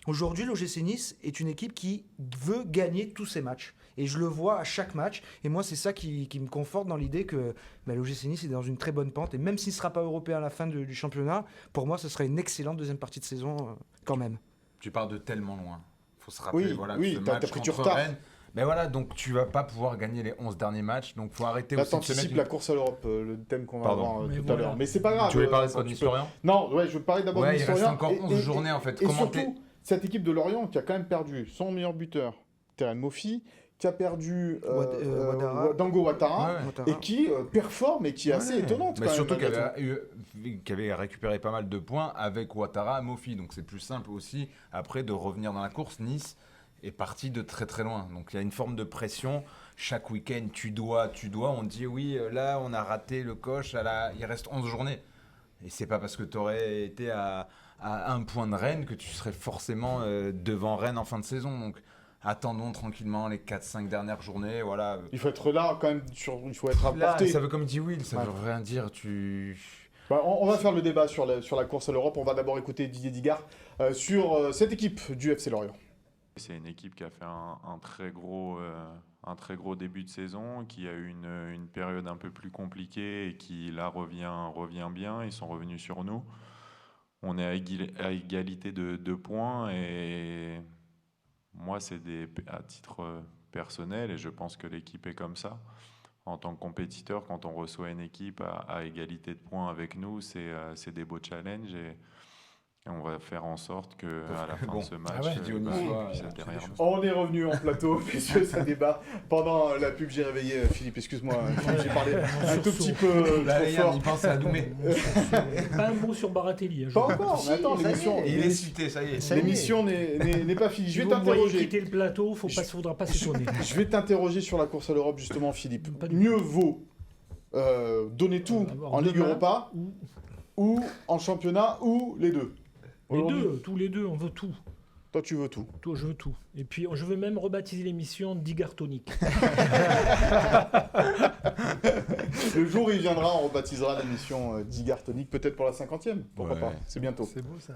Speaker 3: Aujourd'hui, l'OGC Nice est une équipe qui veut gagner tous ses matchs. Et je le vois à chaque match. Et moi, c'est ça qui me conforte dans l'idée que l'OGC Nice est dans une très bonne pente. Et même s'il ne sera pas européen à la fin du championnat, pour moi, ce sera une excellente deuxième partie de saison quand même.
Speaker 2: Tu pars de tellement loin. Il faut se rappeler
Speaker 1: oui,
Speaker 2: que ce match
Speaker 1: pris du
Speaker 2: contre
Speaker 1: retard.
Speaker 2: Rennes, Mais voilà, donc tu vas pas pouvoir gagner les 11 derniers matchs, donc faut arrêter
Speaker 1: Là,
Speaker 2: aussi de se
Speaker 1: t'anticipes
Speaker 2: mettre...
Speaker 1: la course à l'Europe, le thème qu'on va
Speaker 2: Pardon.
Speaker 1: avoir
Speaker 4: Mais
Speaker 1: tout à
Speaker 4: voilà.
Speaker 1: l'heure. Mais c'est pas grave.
Speaker 2: Tu voulais parler de
Speaker 1: ça,
Speaker 2: quoi,
Speaker 1: tu
Speaker 2: Nice
Speaker 1: peux-
Speaker 2: Lorient?
Speaker 1: Non, ouais, je veux parler d'abord de
Speaker 2: Ouais,
Speaker 1: Nice
Speaker 2: il reste
Speaker 1: Lorient.
Speaker 2: encore 11 journées en fait.
Speaker 1: Et
Speaker 2: Comment
Speaker 1: surtout, cette équipe de Lorient qui a quand même perdu son meilleur buteur, Terren Moffi, qui a perdu Dango Ouattara,
Speaker 2: Ouais.
Speaker 1: et qui performe et qui est assez étonnante.
Speaker 2: Mais
Speaker 1: quand
Speaker 2: surtout
Speaker 1: même,
Speaker 2: qu'il avait récupéré pas mal de points avec Ouattara et Mofi. Donc c'est plus simple aussi après de revenir dans la course. Nice est parti de très très loin. Donc il y a une forme de pression. Chaque week-end, tu dois. On dit oui, là on a raté le coche, il reste 11 journées. Et c'est pas parce que tu aurais été à un point de Rennes que tu serais forcément devant Rennes en fin de saison. Donc attendons tranquillement les 4-5 dernières journées. Voilà.
Speaker 1: Il faut être là quand même, il faut être
Speaker 2: Là,
Speaker 1: apporté.
Speaker 2: ça veut comme dit Will, ça
Speaker 1: Ouais.
Speaker 2: veut rien dire.
Speaker 1: Bah, on va faire le débat sur la course à l'Europe. On va d'abord écouter Didier Digard sur cette équipe du FC Lorient.
Speaker 8: C'est une équipe qui a fait un très gros début de saison, qui a eu une période un peu plus compliquée et qui là revient bien. Ils sont revenus sur nous. On est à égalité de 2 points et moi c'est à titre personnel et je pense que l'équipe est comme ça. En tant que compétiteur, quand on reçoit une équipe à égalité de points avec nous, c'est des beaux challenges et on va faire en sorte qu'à la fin de ce match, on puisse être derrière nous.
Speaker 1: On est revenu en plateau, messieurs, ça débat. Pendant la pub, j'ai réveillé Philippe, excuse-moi, Philippe, j'ai parlé un tout petit peu trop fort.
Speaker 2: Il pensait à Doumé.
Speaker 4: Pas un mot sur Baratelli.
Speaker 1: Pas encore, mais attends, l'émission...
Speaker 2: Il est cité, ça y est.
Speaker 1: L'émission n'est pas finie. Je vais
Speaker 4: Vous me voyez
Speaker 1: t'interroger.
Speaker 4: quitter le plateau, faudra pas s'étonner.
Speaker 1: Je vais t'interroger sur la course à l'Europe, justement, Philippe. Mieux vaut donner tout en Ligue Europa ou en championnat ou les deux.
Speaker 4: Tous les deux, on veut tout.
Speaker 1: Toi, tu veux tout.
Speaker 4: Toi, je veux tout. Et puis, je veux même rebaptiser l'émission Digartonique.
Speaker 1: Le jour où il viendra, on rebaptisera l'émission Digartonique, peut-être pour la 50e. Pourquoi
Speaker 2: Ouais.
Speaker 1: pas? C'est bientôt.
Speaker 5: C'est beau ça.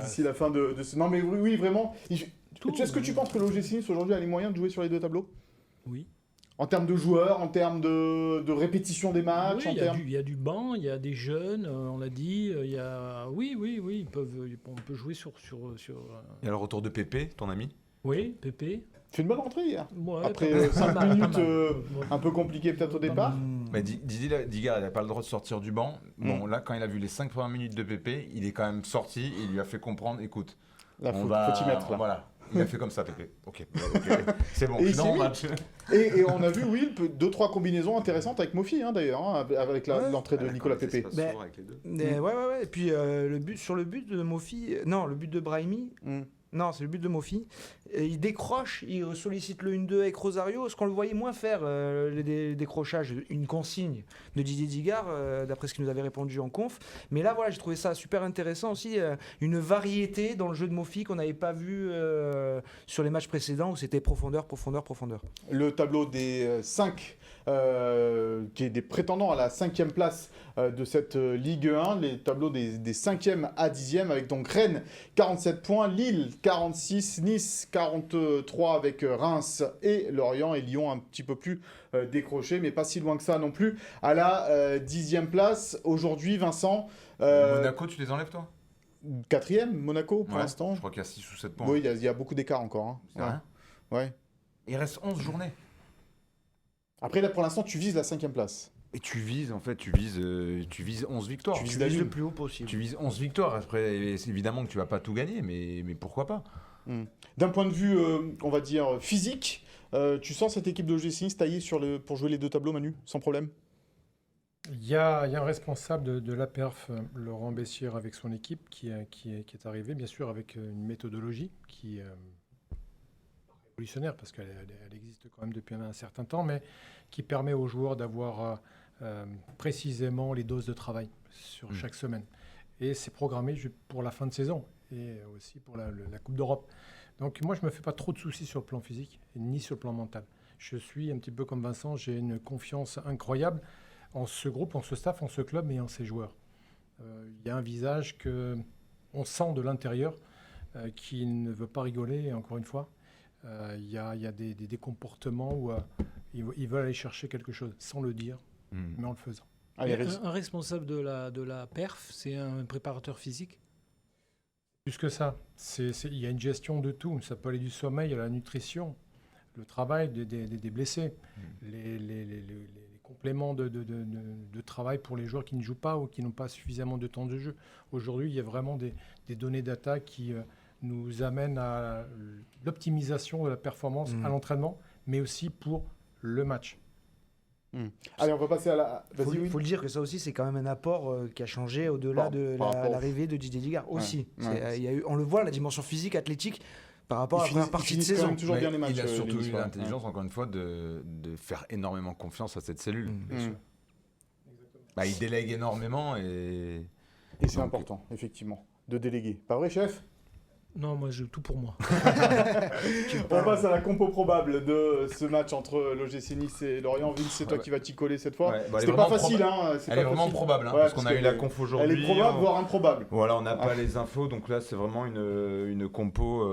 Speaker 1: D'ici la fin de ce... Non, mais oui, vraiment. Est-ce que tu penses que l'OGC Nice aujourd'hui a les moyens de jouer sur les deux tableaux?
Speaker 4: Oui.
Speaker 1: En termes de joueurs, en termes de répétition des matchs,
Speaker 4: Oui,
Speaker 1: en termes...
Speaker 4: il y a du banc, il y a des jeunes, on l'a dit. Il y a... Oui, on peut jouer sur...
Speaker 2: Il y a le retour de Pépé, ton ami.
Speaker 4: Oui, Pépé.
Speaker 1: C'est une bonne rentrée hier.
Speaker 4: Ouais,
Speaker 1: Après
Speaker 4: pas
Speaker 1: 5
Speaker 4: mal,
Speaker 1: minutes
Speaker 4: pas mal.
Speaker 1: un peu compliquées peut-être au départ.
Speaker 2: Mais Didier Digard, il n'a pas le droit de sortir du banc. Bon, là, quand il a vu les 5 premières minutes de Pépé, il est quand même sorti et il lui a fait comprendre, écoute,
Speaker 1: Là,
Speaker 2: on
Speaker 1: faut
Speaker 2: va...
Speaker 1: t'y mettre, là.
Speaker 2: Voilà. Il a fait comme ça, Pépé. Ok. C'est bon,
Speaker 1: Et
Speaker 2: je
Speaker 1: il
Speaker 2: suis dans
Speaker 1: s'est
Speaker 2: mon
Speaker 1: mis.
Speaker 2: match.
Speaker 1: Et on a vu, oui, 2-3 combinaisons intéressantes avec Mofi, d'ailleurs, avec l'entrée de Nicolas Pépé.
Speaker 3: Ouais. Et puis le but de Mofi, non, le but de Brahimi. Non, c'est le but de Mofi. Et il décroche, il sollicite le 1-2 avec Rosario, ce qu'on le voyait moins faire, les décrochages, une consigne de Didier Digard, d'après ce qu'il nous avait répondu en conf. Mais là, voilà, j'ai trouvé ça super intéressant aussi, une variété dans le jeu de Mofi qu'on n'avait pas vu sur les matchs précédents où c'était profondeur.
Speaker 1: Le tableau des 5, qui est des prétendants à la 5e place de cette Ligue 1, les tableaux des 5e à 10e, avec donc Rennes 47 points, Lille 46, Nice 43 avec Reims et Lorient, et Lyon un petit peu plus décroché, mais pas si loin que ça non plus, à la 10e place. Aujourd'hui, Vincent...
Speaker 2: Monaco, tu les enlèves, toi?
Speaker 1: 4e, Monaco, pour
Speaker 2: Ouais,
Speaker 1: l'instant.
Speaker 2: Je crois qu'il y a 6 ou 7 points.
Speaker 1: Oui, il y a beaucoup d'écart encore. Hein.
Speaker 2: C'est vrai.
Speaker 1: Ouais.
Speaker 2: Il reste 11 journées.
Speaker 1: Après, là, pour l'instant, tu vises la 5e place.
Speaker 2: Et tu vises 11 victoires.
Speaker 1: Tu vises la lune.
Speaker 3: Le plus haut possible.
Speaker 2: Tu vises 11 victoires. Après, c'est évidemment que tu vas pas tout gagner, mais pourquoi pas?
Speaker 1: D'un point de vue, on va dire, physique, tu sens cette équipe de l'OGC Nice taillée pour jouer les deux tableaux, Manu, sans problème?
Speaker 5: Il y a un responsable de la perf, Laurent Bessière, avec son équipe, qui est arrivé, bien sûr, avec une méthodologie qui est révolutionnaire, parce qu'elle existe quand même depuis un certain temps, mais qui permet aux joueurs d'avoir précisément les doses de travail sur chaque semaine. Et c'est programmé pour la fin de saison, et aussi pour la Coupe d'Europe. Donc moi, je ne me fais pas trop de soucis sur le plan physique, ni sur le plan mental. Je suis un petit peu comme Vincent, j'ai une confiance incroyable en ce groupe, en ce staff, en ce club et en ces joueurs. Il y a un visage qu'on sent de l'intérieur qui ne veut pas rigoler, et encore une fois. Il y a des comportements où ils veulent aller chercher quelque chose sans le dire, mais en le faisant.
Speaker 4: Un responsable de la perf, c'est un préparateur physique?
Speaker 5: Plus que ça. Il y a une gestion de tout. Ça peut aller du sommeil à la nutrition. le travail des blessés, les compléments de travail pour les joueurs qui ne jouent pas ou qui n'ont pas suffisamment de temps de jeu. Aujourd'hui, il y a vraiment des données d'attaque qui nous amènent à l'optimisation de la performance à l'entraînement, mais aussi pour le match.
Speaker 1: Allez, on va passer à la...
Speaker 3: Il faut le dire que ça aussi, c'est quand même un apport qui a changé au-delà de l'arrivée de Didier Digard aussi. Il y a eu, on le voit, la dimension physique, athlétique, par rapport à la première partie de saison.
Speaker 1: Toujours bien les matchs,
Speaker 2: il a surtout eu l'intelligence, encore une fois, de faire énormément confiance à cette cellule. Il délègue énormément et
Speaker 1: c'est important, effectivement, de déléguer. Pas vrai, chef ?
Speaker 4: Non, moi, j'ai tout pour moi.
Speaker 1: On passe à la compo probable de ce match entre l'OGC Nice et Lorient. Vince, c'est toi qui vas t'y coller cette fois. C'était pas facile.
Speaker 2: Elle est vraiment probable, parce qu'on a eu la conf aujourd'hui.
Speaker 1: Elle est probable, voire improbable.
Speaker 2: Voilà, on n'a pas les infos, donc là, c'est vraiment une compo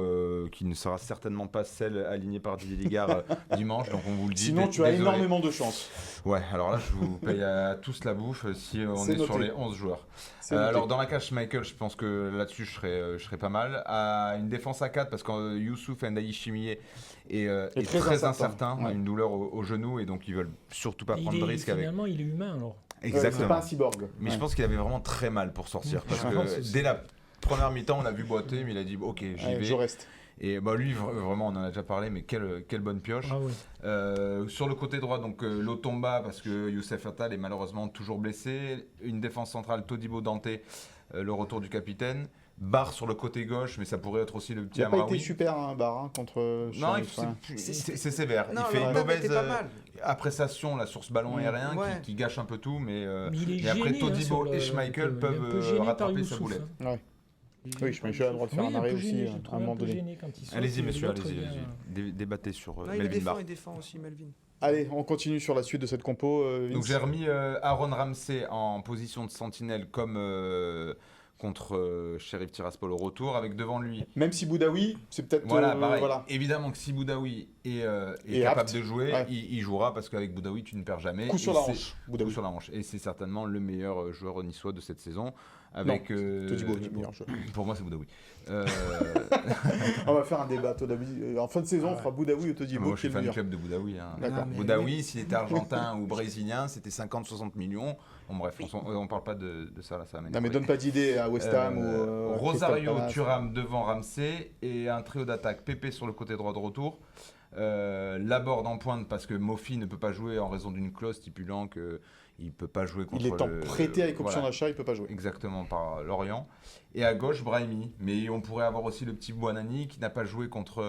Speaker 2: qui ne sera certainement pas celle alignée par Didier Digard dimanche, donc on vous le dit.
Speaker 1: Sinon, tu as énormément de chance.
Speaker 2: Ouais, alors là, je vous paye à tous la bouffe si on est sur les 11 joueurs. Alors, dans la cage, Michael, je pense que là-dessus, je serais pas mal. Une défense à 4 parce que Youssouf Ndaye Chimier est très incertain, a une douleur au genou et donc ils veulent surtout pas prendre de risque avec.
Speaker 4: Finalement, il est humain alors.
Speaker 2: Exactement.
Speaker 1: C'est pas un cyborg.
Speaker 2: Mais je pense qu'il avait vraiment très mal pour sortir parce que dès la première mi-temps, on a vu boiter, mais il a dit ok, j'y vais.
Speaker 1: Je reste.
Speaker 2: Et lui, vraiment, on en a déjà parlé, mais quelle bonne pioche. Sur le côté droit, donc Lotomba, parce que Youssef Attal est malheureusement toujours blessé. Une défense centrale, Todibo Dante, le retour du capitaine. Barre sur le côté gauche, mais ça pourrait être aussi le petit Amraoui.
Speaker 1: Il n'a pas été super, Barre, contre...
Speaker 2: Non, c'est sévère. Il fait une mauvaise appréciation là, sur ce ballon aérien qui gâche un peu tout, mais après Todibo et Schmeichel peuvent rattraper sa boulette.
Speaker 1: Oui, Schmeichel a le droit de faire un arrêt aussi à un moment donné.
Speaker 2: Allez-y, messieurs, allez-y. Débattez sur Melvin Barr.
Speaker 3: Il défend aussi, Melvin.
Speaker 1: Allez, on continue sur la suite de cette compo.
Speaker 2: Donc j'ai remis Aaron Ramsey en position de sentinelle comme... contre Sheriff Tiraspol au retour, avec devant lui...
Speaker 1: Même si Boudaoui, c'est peut-être...
Speaker 2: pareil. Évidemment que si Boudaoui est capable de jouer, il jouera, parce qu'avec Boudaoui, tu ne perds jamais.
Speaker 1: Coup sur la hanche.
Speaker 2: Coup sur la hanche. Et c'est certainement le meilleur joueur niçois de cette saison. Avec,
Speaker 1: Todibo, le meilleur joueur.
Speaker 2: Pour moi, c'est Boudaoui.
Speaker 1: On va faire un débat. En fin de saison, on fera Boudaoui ou Todibo.
Speaker 2: Moi, je suis fan du club de Boudaoui. Boudaoui, s'il était argentin ou brésilien, c'était 50-60 millions. Bon, bref, on parle pas de ça, là, ça va.
Speaker 1: Non, mais donne pas d'idée à West Ham ou
Speaker 2: Rosario, Thuram devant Ramsey et un trio d'attaque. Pépé sur le côté droit de retour. Laborde en pointe parce que Mofi ne peut pas jouer en raison d'une clause stipulant qu'il ne peut pas jouer contre...
Speaker 1: Il est en prêté avec option d'achat, il ne peut pas jouer.
Speaker 2: Exactement, par Lorient. Et à gauche, Brahimi. Mais on pourrait avoir aussi le petit Buonanni qui n'a pas joué contre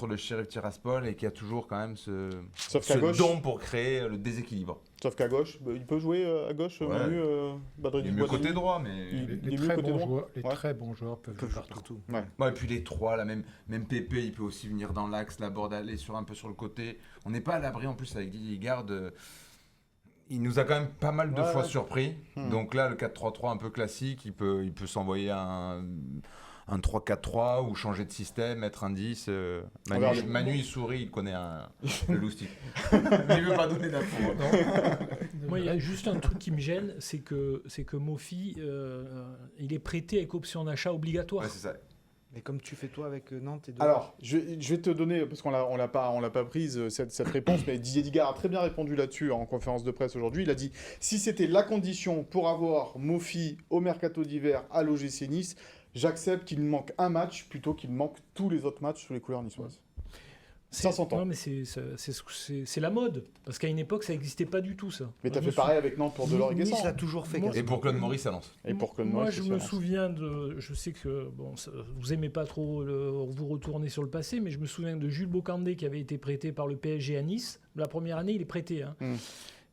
Speaker 2: le Sheriff Tiraspol et qui a toujours quand même ce don pour créer le déséquilibre.
Speaker 1: Sauf qu'à gauche, il peut jouer à gauche, Manu,
Speaker 2: il est mieux côté droit, mais...
Speaker 5: Les très bons joueurs peuvent jouer partout.
Speaker 2: Et puis les trois, là, même Pépé, il peut aussi venir dans l'axe, Laborde aller un peu sur le côté. On n'est pas à l'abri en plus avec Didier Digard. Il nous a quand même pas mal de fois surpris. Donc là, le 4-3-3 un peu classique, il peut s'envoyer un 3-4-3 ou changer de système, mettre un 10. Manu, il sourit, il connaît le loustic. Mais il ne veut pas donner d'infos.
Speaker 4: Moi, il y a juste un truc qui me gêne, c'est que Mofi, il est prêté avec option d'achat obligatoire.
Speaker 2: Ouais, c'est ça.
Speaker 3: Mais comme tu fais toi avec Nantes et
Speaker 1: Alors, je vais te donner, parce qu'on l'a pas prise cette réponse, mais Didier Digard a très bien répondu là-dessus en conférence de presse aujourd'hui. Il a dit, si c'était la condition pour avoir Mofi au mercato d'hiver à l'OGC Nice, j'accepte qu'il manque un match plutôt qu'il manque tous les autres matchs sous les couleurs niçoises. Ça s'entend.
Speaker 4: Non, mais c'est la mode. Parce qu'à une époque, ça n'existait pas du tout, ça.
Speaker 1: Mais tu as fait pareil avec Nantes pour Delors et Guessant.
Speaker 3: Nice l'a toujours fait.
Speaker 2: Et pour Claude Maurice, ça lance.
Speaker 4: Moi, je me souviens de... Je sais que vous n'aimez pas trop vous retourner sur le passé, mais je me souviens de Jules Bocandé qui avait été prêté par le PSG à Nice. La première année, il est prêté.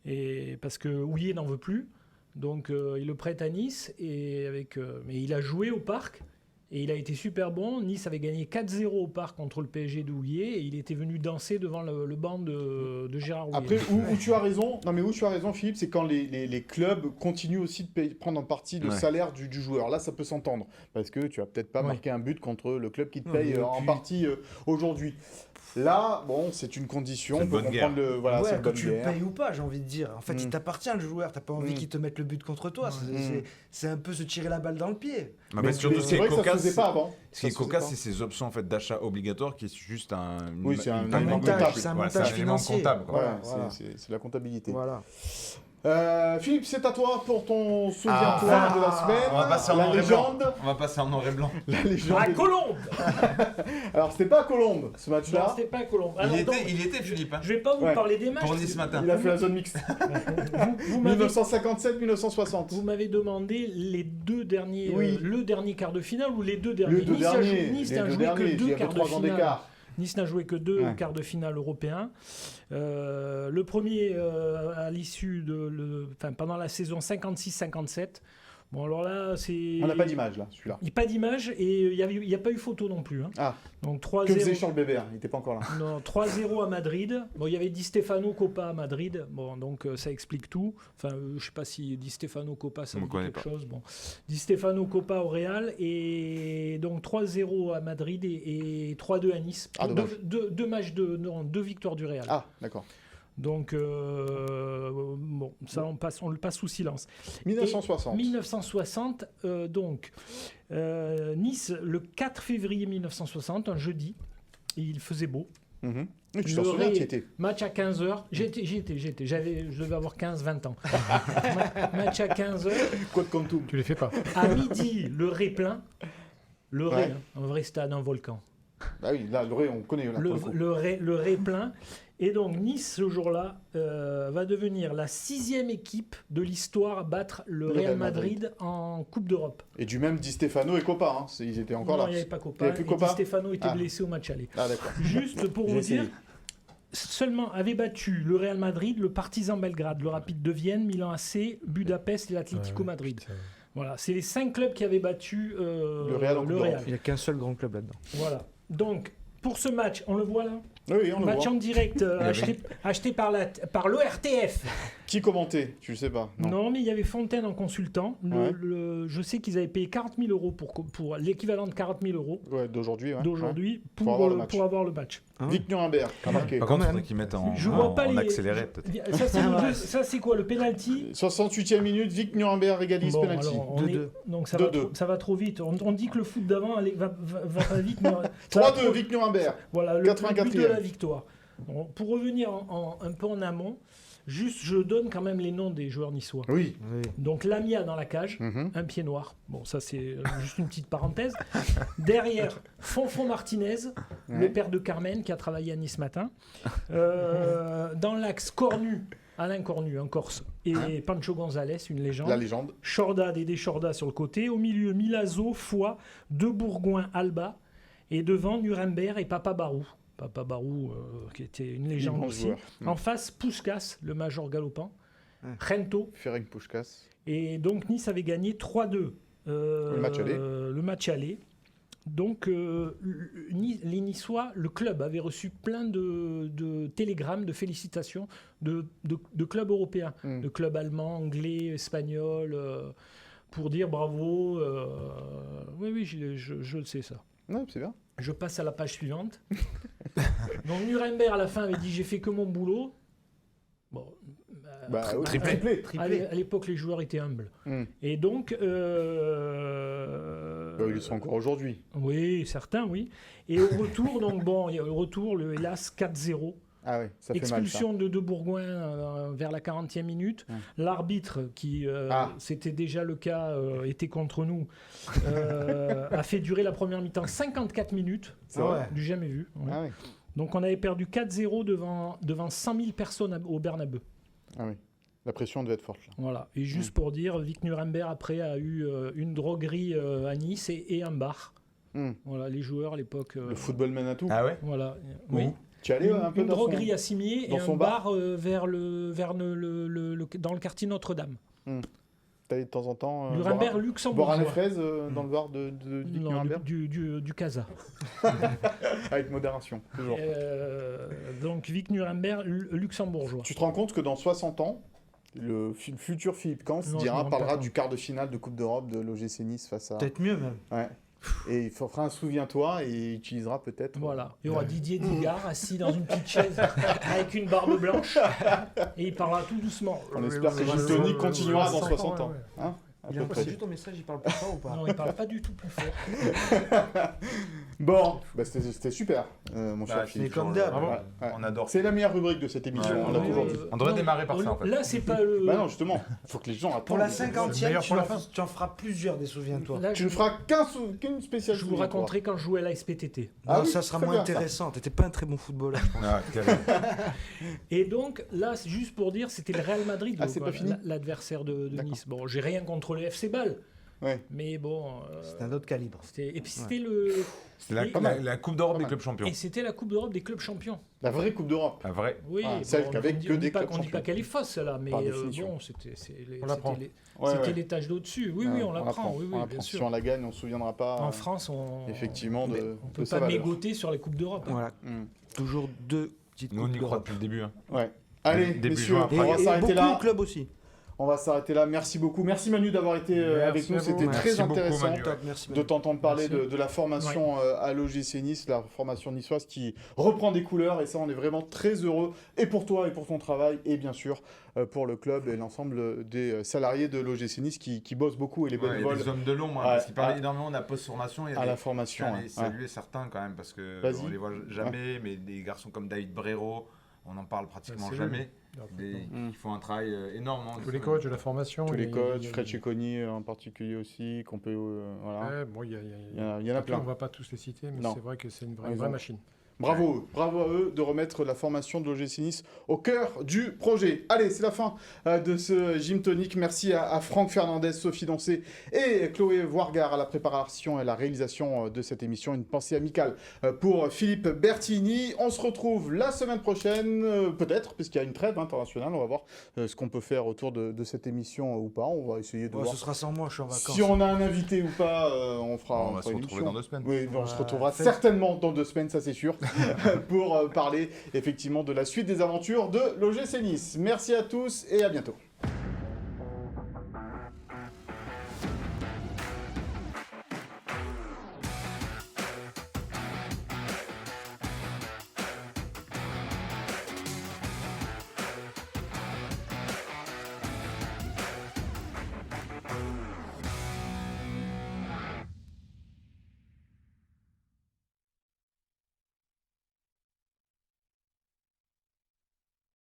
Speaker 4: Et parce que Houillet n'en veut plus. Donc, il le prête à Nice. Mais il a joué au Parc. Et il a été super bon. Nice avait gagné 4-0 au Parc contre le PSG de Houillet. Et il était venu danser devant le banc de Gérard Houillet.
Speaker 1: Après, où tu as raison, Philippe, c'est quand les clubs continuent aussi de prendre en partie le salaire du joueur. Là, ça peut s'entendre. Parce que tu vas peut-être pas marquer un but contre le club qui te paye en partie aujourd'hui. Là, bon, c'est une condition pour comprendre le. Voilà, c'est
Speaker 3: que tu le payes ou pas, j'ai envie de dire. En fait, il t'appartient le joueur. T'as pas envie qu'il te mette le but contre toi. C'est un peu se tirer la balle dans le pied.
Speaker 2: Mais surtout, ce qui est cocasse
Speaker 1: faisait pas avant.
Speaker 2: Ce qui est cocasse, c'est ces options en fait, d'achat obligatoire qui est juste
Speaker 1: c'est un
Speaker 2: élément
Speaker 1: montage,
Speaker 2: comptable.
Speaker 3: c'est un
Speaker 2: Voilà,
Speaker 3: montage
Speaker 2: un élément
Speaker 3: financier.
Speaker 2: comptable. Quoi.
Speaker 1: Voilà. C'est la comptabilité.
Speaker 3: Voilà.
Speaker 1: Philippe, c'est à toi pour ton souviens-toi de la semaine.
Speaker 2: On va passer en
Speaker 1: la
Speaker 2: noir et
Speaker 1: légende.
Speaker 2: blanc. On va passer en noir et blanc.
Speaker 1: La légende.
Speaker 4: À Colombes.
Speaker 1: Alors, c'était pas à Colombes, ce
Speaker 4: Non,
Speaker 1: match-là.
Speaker 4: c'était pas à Colombes.
Speaker 2: Il
Speaker 4: Alors,
Speaker 2: était,
Speaker 4: donc,
Speaker 2: il était Philippe. Hein.
Speaker 4: je vais pas vous
Speaker 1: Ouais.
Speaker 4: parler des matchs.
Speaker 2: Pour Nice matin.
Speaker 1: Il a fait la zone mixte.
Speaker 4: Vous m'avez
Speaker 1: 1957-1960.
Speaker 4: Vous m'avez demandé les deux derniers,
Speaker 1: Oui.
Speaker 4: le dernier quart de finale ou les deux derniers.
Speaker 1: Les deux derniers.
Speaker 4: Nice
Speaker 1: Les
Speaker 4: n'a
Speaker 1: deux
Speaker 4: joué
Speaker 1: derniers.
Speaker 4: que
Speaker 1: Il y
Speaker 4: deux
Speaker 1: avait
Speaker 4: quarts de
Speaker 1: 3 ans
Speaker 4: finale.
Speaker 1: d'écart.
Speaker 4: Nice n'a joué que deux
Speaker 1: Ouais.
Speaker 4: quarts de finale européens. Le premier à l'issue pendant la saison 56-57. Bon, alors là, c'est.
Speaker 1: On n'a pas d'image, là, celui-là.
Speaker 4: Il n'y a pas d'image et il n'y a pas eu photo non plus. Hein.
Speaker 1: Ah.
Speaker 4: Donc
Speaker 1: Que faisait
Speaker 4: 3-0.
Speaker 1: Charles Bébert? Il n'était pas encore là.
Speaker 4: Non, 3-0 à Madrid. Bon, il y avait Di Stefano Coppa à Madrid. Bon, donc ça explique tout. Enfin, je sais pas si Di Stefano Coppa, ça
Speaker 2: On
Speaker 4: me dit
Speaker 2: connaît
Speaker 4: quelque
Speaker 2: pas.
Speaker 4: chose. Bon, Di Stefano Coppa au Real et donc 3-0 à Madrid et 3-2 à Nice.
Speaker 1: Ah, dommage.
Speaker 4: Deux matchs deux victoires du Real.
Speaker 1: Ah, d'accord.
Speaker 4: Donc bon, ça on le passe sous silence.
Speaker 1: 1960.
Speaker 4: Et 1960, Nice le 4 février 1960, un jeudi. Et il faisait beau.
Speaker 1: Mhm. Oui, tu t'en
Speaker 4: Le
Speaker 1: souviens,
Speaker 4: Ré-
Speaker 1: tu y étais.
Speaker 4: Match à 15h. J'étais. Je devais avoir 15-20 ans. Match à 15h.
Speaker 1: Quod quantum.
Speaker 5: Tu les fais pas.
Speaker 4: À midi, le Ré plein. Le Ré,
Speaker 1: Ouais.
Speaker 4: un vrai stade, un volcan.
Speaker 1: Ah oui, là, le Ré, on connaît. Là, pour le coup.
Speaker 4: Le Ré plein. Et donc Nice, ce jour-là, va devenir la 6e équipe de l'histoire à battre le Real Madrid en Coupe d'Europe.
Speaker 1: Et du même Di Stefano et Coppa, hein. Ils étaient encore
Speaker 4: Non,
Speaker 1: là.
Speaker 4: il n'y avait pas Coppa.
Speaker 1: Il y avait plus
Speaker 4: Et
Speaker 1: Coppa
Speaker 4: Di Stefano était
Speaker 1: Ah.
Speaker 4: blessé au match aller.
Speaker 1: Ah, d'accord.
Speaker 4: Juste pour
Speaker 1: J'ai
Speaker 4: vous
Speaker 1: essayé.
Speaker 4: dire, seulement avait battu le Real Madrid, le Partizan Belgrade, le Rapide de Vienne, Milan AC, Budapest et l'Atlético Madrid.
Speaker 5: Putain.
Speaker 4: Voilà, c'est les 5 clubs qui avaient battu
Speaker 1: Le Real en Coupe d'Europe.
Speaker 3: Il n'y a qu'un seul grand club là-dedans.
Speaker 4: Voilà. Donc, pour ce match, on le voit là.
Speaker 1: Oui, on le
Speaker 4: Match
Speaker 1: voit.
Speaker 4: en direct acheté par l'ORTF.
Speaker 1: Qui commentait? Tu le sais pas.
Speaker 4: Non, mais il y avait Fontaine en consultant.
Speaker 1: Ouais.
Speaker 4: Je sais qu'ils avaient payé 40 000 euros pour l'équivalent de 40 000 euros
Speaker 1: Ouais, d'aujourd'hui. Ouais.
Speaker 4: d'aujourd'hui
Speaker 1: Pour avoir le
Speaker 4: pour avoir le match.
Speaker 3: Hein
Speaker 1: Vic Nuremberg qui a marqué.
Speaker 2: Par contre, il
Speaker 3: même.
Speaker 2: faudrait qu'ils mettent en,
Speaker 4: Je vois pas
Speaker 2: en
Speaker 4: les-
Speaker 2: accéléré peut-être.
Speaker 4: Ça, c'est quoi le penalty?
Speaker 1: 68e minute, Vic Nuremberg égalise
Speaker 4: Bon,
Speaker 1: penalty.
Speaker 4: alors,
Speaker 3: 2-2.
Speaker 4: donc ça
Speaker 1: 2-2.
Speaker 4: va trop vite. On dit que le foot d'avant va pas vite. Mais
Speaker 1: 3-2, Vic Nuremberg.
Speaker 4: Voilà, le
Speaker 1: 84e.
Speaker 4: but de la victoire. Bon, pour revenir un peu en amont, juste je donne quand même les noms des joueurs niçois.
Speaker 1: Oui.
Speaker 4: Donc Lamia dans la cage,
Speaker 1: Mhm.
Speaker 4: un pied noir. Bon, ça c'est juste une petite parenthèse. Derrière, Fonfon Martinez, le
Speaker 1: Ouais.
Speaker 4: père de Carmen qui a travaillé à Nice matin. Dans l'axe, Cornu, Alain Cornu, un Corse, et Pancho González, une légende.
Speaker 1: La légende.
Speaker 4: Chorda, Dédé Chorda sur le côté. Au milieu, Milazzo, Foy, De Bourgoin, Alba. Et devant, Nuremberg et Papa Barou. Papa Barou, qui était une légende
Speaker 1: Immense
Speaker 4: aussi.
Speaker 1: joueur.
Speaker 4: En face, Puskas, le major galopant. Rento.
Speaker 1: Ferenc Puskás.
Speaker 4: Et donc, Nice avait gagné 3-2.
Speaker 1: Le match aller.
Speaker 4: Le match aller. Donc, les Niçois, le club avait reçu plein de télégrammes, de félicitations de clubs européens, de clubs allemands, anglais, espagnols, pour dire bravo. Oui, je le sais ça.
Speaker 1: Ouais, c'est bien.
Speaker 4: Je passe à la page suivante. Donc, Nuremberg, à la fin, avait dit « J'ai fait que mon boulot ». Bon,
Speaker 1: Bah, triplé.
Speaker 4: à l'époque, les joueurs étaient humbles. Et donc...
Speaker 1: Ils sont encore aujourd'hui.
Speaker 4: Oui, certains, oui. Et au retour, donc bon, il y a le retour, hélas, 4-0.
Speaker 1: Ah oui, ça fait
Speaker 4: Expulsion
Speaker 1: mal,
Speaker 4: de Bourgoin vers la 40e minute. L'arbitre, qui, c'était déjà le cas, était contre nous, a fait durer la première mi-temps 54 minutes.
Speaker 1: C'est vrai.
Speaker 4: Du jamais vu. Ouais.
Speaker 1: Ah oui.
Speaker 4: Donc on avait perdu 4-0 devant 100 000 personnes au Bernabeu.
Speaker 1: Ah oui. La pression devait être forte. Là.
Speaker 4: Voilà. Et juste pour dire, Vic Nuremberg après a eu une droguerie à Nice et un bar. Voilà, les joueurs à l'époque.
Speaker 1: Le football mène à tout.
Speaker 2: Ah ouais.
Speaker 4: Voilà.
Speaker 1: Où
Speaker 4: Oui.
Speaker 1: Tu es allé un peu
Speaker 4: une
Speaker 1: dans
Speaker 4: droguerie
Speaker 1: son...
Speaker 4: à Cimier
Speaker 1: dans
Speaker 4: et
Speaker 1: son
Speaker 4: un bar vers dans le quartier Notre-Dame.
Speaker 1: T'allais de temps en temps
Speaker 4: Nuremberg, Luxembourg.
Speaker 1: boire un fraise dans le bar de Vic
Speaker 4: Non,
Speaker 1: Nuremberg
Speaker 4: du Casa.
Speaker 1: Avec modération, toujours.
Speaker 4: Donc Vic Nuremberg, luxembourgeois.
Speaker 1: Tu te rends compte que dans 60 ans, le futur Philippe Cans
Speaker 4: Non, je me rends pas
Speaker 1: parlera
Speaker 4: compte.
Speaker 1: du quart de finale de Coupe d'Europe de l'OGC Nice face à...
Speaker 3: Peut-être mieux même.
Speaker 1: Ouais. Et il fera un souviens-toi et il utilisera peut-être...
Speaker 4: Voilà. Il y aura Didier Digard assis dans une petite chaise avec une barbe blanche et il parlera tout doucement.
Speaker 1: On espère que Gilles Tony continuera dans 60 ans. Hein
Speaker 3: Il a entendu ton message, il parle plus fort ou pas?
Speaker 4: Non, il parle pas du tout plus fort.
Speaker 1: Bon, c'était super, mon cher
Speaker 3: c'est
Speaker 1: Philippe.
Speaker 3: comme d'hab.
Speaker 2: On adore.
Speaker 1: C'est la meilleure rubrique de cette émission, on l'a toujours dit.
Speaker 2: On devrait démarrer par ça, en fait.
Speaker 4: Là, c'est pas le.
Speaker 1: Bah non, justement, il faut que les gens attendent.
Speaker 3: Pour la
Speaker 5: C'est
Speaker 3: 50e,
Speaker 5: meilleur pour la fin.
Speaker 3: tu en feras plusieurs, des souviens-toi.
Speaker 4: Là,
Speaker 1: Tu ne feras qu'une spéciale.
Speaker 4: je vous raconterai quand je jouais à la SPTT.
Speaker 1: Ah
Speaker 3: Non,
Speaker 1: oui,
Speaker 3: ça sera
Speaker 1: très
Speaker 3: moins
Speaker 1: bien, ça.
Speaker 3: intéressant. T'étais pas un très bon footballeur, je pense.
Speaker 2: Ah, terrible.
Speaker 4: Et donc, là, c'est juste pour dire, c'était le Real Madrid,
Speaker 1: Ah, c'est pas fini
Speaker 4: l'adversaire de
Speaker 1: D'accord.
Speaker 4: Nice. Bon, j'ai rien contre le FC Bâle,
Speaker 1: Ouais.
Speaker 4: mais bon.
Speaker 3: C'est un autre calibre.
Speaker 4: Et puis c'était le.
Speaker 2: C'est la Coupe d'Europe des clubs champions.
Speaker 4: Et c'était la Coupe d'Europe des clubs champions.
Speaker 1: La vraie Coupe d'Europe.
Speaker 2: La vraie.
Speaker 4: Oui,
Speaker 1: Ah, celle qu'avec que des clubs
Speaker 4: on dit
Speaker 1: champions.
Speaker 4: pas qu'elle est fausse, celle-là, mais
Speaker 1: Par définition.
Speaker 4: bon,
Speaker 5: On l'apprend.
Speaker 4: c'était l'étage d'au-dessus. Oui, oui, on l'apprend. Oui,
Speaker 1: On
Speaker 4: oui,
Speaker 1: l'apprend.
Speaker 4: bien
Speaker 1: Si
Speaker 4: sûr.
Speaker 1: on la gagne, on se souviendra pas.
Speaker 4: En France,
Speaker 1: effectivement,
Speaker 4: on
Speaker 1: de
Speaker 4: peut
Speaker 1: sa
Speaker 4: pas
Speaker 1: valeur.
Speaker 4: mégoter sur les Coupes d'Europe.
Speaker 3: Voilà.
Speaker 1: Mm.
Speaker 3: Toujours deux petites
Speaker 2: Nous, on
Speaker 3: coupes
Speaker 2: y croit
Speaker 3: d'Europe.
Speaker 2: depuis le début. Hein.
Speaker 1: Ouais. Allez,
Speaker 2: Début
Speaker 1: messieurs,
Speaker 2: juin,
Speaker 1: on va
Speaker 3: Et
Speaker 1: s'arrêter
Speaker 3: beaucoup
Speaker 1: là.
Speaker 3: au club aussi.
Speaker 1: On va s'arrêter là. Merci beaucoup. Merci Manu d'avoir été avec nous.
Speaker 5: à vous.
Speaker 1: C'était
Speaker 2: Merci
Speaker 1: très
Speaker 2: beaucoup,
Speaker 1: intéressant
Speaker 2: Manu.
Speaker 3: Top, merci.
Speaker 1: de t'entendre parler
Speaker 4: Merci.
Speaker 1: de la formation à l'OGC Nice, la formation niçoise qui reprend des couleurs. Et ça, on est vraiment très heureux. Et pour toi, et pour ton travail, et bien sûr pour le club et l'ensemble des salariés de l'OGC Nice qui bossent beaucoup et les
Speaker 2: Ouais, il y a
Speaker 1: bénévoles
Speaker 2: des hommes de l'ombre, hein,
Speaker 1: Ouais,
Speaker 2: parce qu'il parlait
Speaker 1: à-
Speaker 2: énormément de la post-formation. Il y a
Speaker 1: à
Speaker 2: des-
Speaker 1: la formation.
Speaker 2: Je tiens à
Speaker 1: ouais.
Speaker 2: les saluer certains quand même, parce que
Speaker 1: Vas-y.
Speaker 2: on les voit jamais, mais des garçons comme David Brero, on en parle pratiquement
Speaker 5: c'est
Speaker 2: jamais.
Speaker 5: lui.
Speaker 2: Ils font un travail énorme. hein.
Speaker 5: Tous les coachs de la formation.
Speaker 1: Tous les
Speaker 5: il-
Speaker 1: coachs,
Speaker 5: il-
Speaker 1: Fred Cecconi en particulier aussi, qu'on peut... voilà.
Speaker 5: Ouais, bon, il y
Speaker 1: Il y en a
Speaker 5: Après,
Speaker 1: plein.
Speaker 5: on va pas tous les citer, mais
Speaker 1: Non.
Speaker 5: c'est vrai que c'est une
Speaker 1: Ils
Speaker 5: vraie
Speaker 1: ont-
Speaker 5: machine.
Speaker 1: Bravo, bravo à eux de remettre la formation de l'OGC Nice au cœur du projet. Allez, c'est la fin de ce Gym Tonic. Merci à Franck Fernandez, Sophie Doncé et Chloé Voirgard à la préparation et la réalisation de cette émission. Une pensée amicale pour Philippe Bertini. On se retrouve la semaine prochaine, peut-être, puisqu'il y a une trêve internationale. On va voir ce qu'on peut faire autour de cette émission ou pas. On va essayer de
Speaker 3: Ouais,
Speaker 1: voir.
Speaker 3: ce sera sans moi, je suis en vacances.
Speaker 1: Si on a un invité ou pas, on fera.
Speaker 2: On va se
Speaker 1: une
Speaker 2: retrouver
Speaker 1: émission.
Speaker 2: dans 2 semaines.
Speaker 1: Oui, on se
Speaker 3: Ouais,
Speaker 1: retrouvera
Speaker 3: faites-
Speaker 1: certainement dans 2 semaines, ça c'est sûr, pour parler effectivement de la suite des aventures de l'OGC Nice. Merci à tous et à bientôt.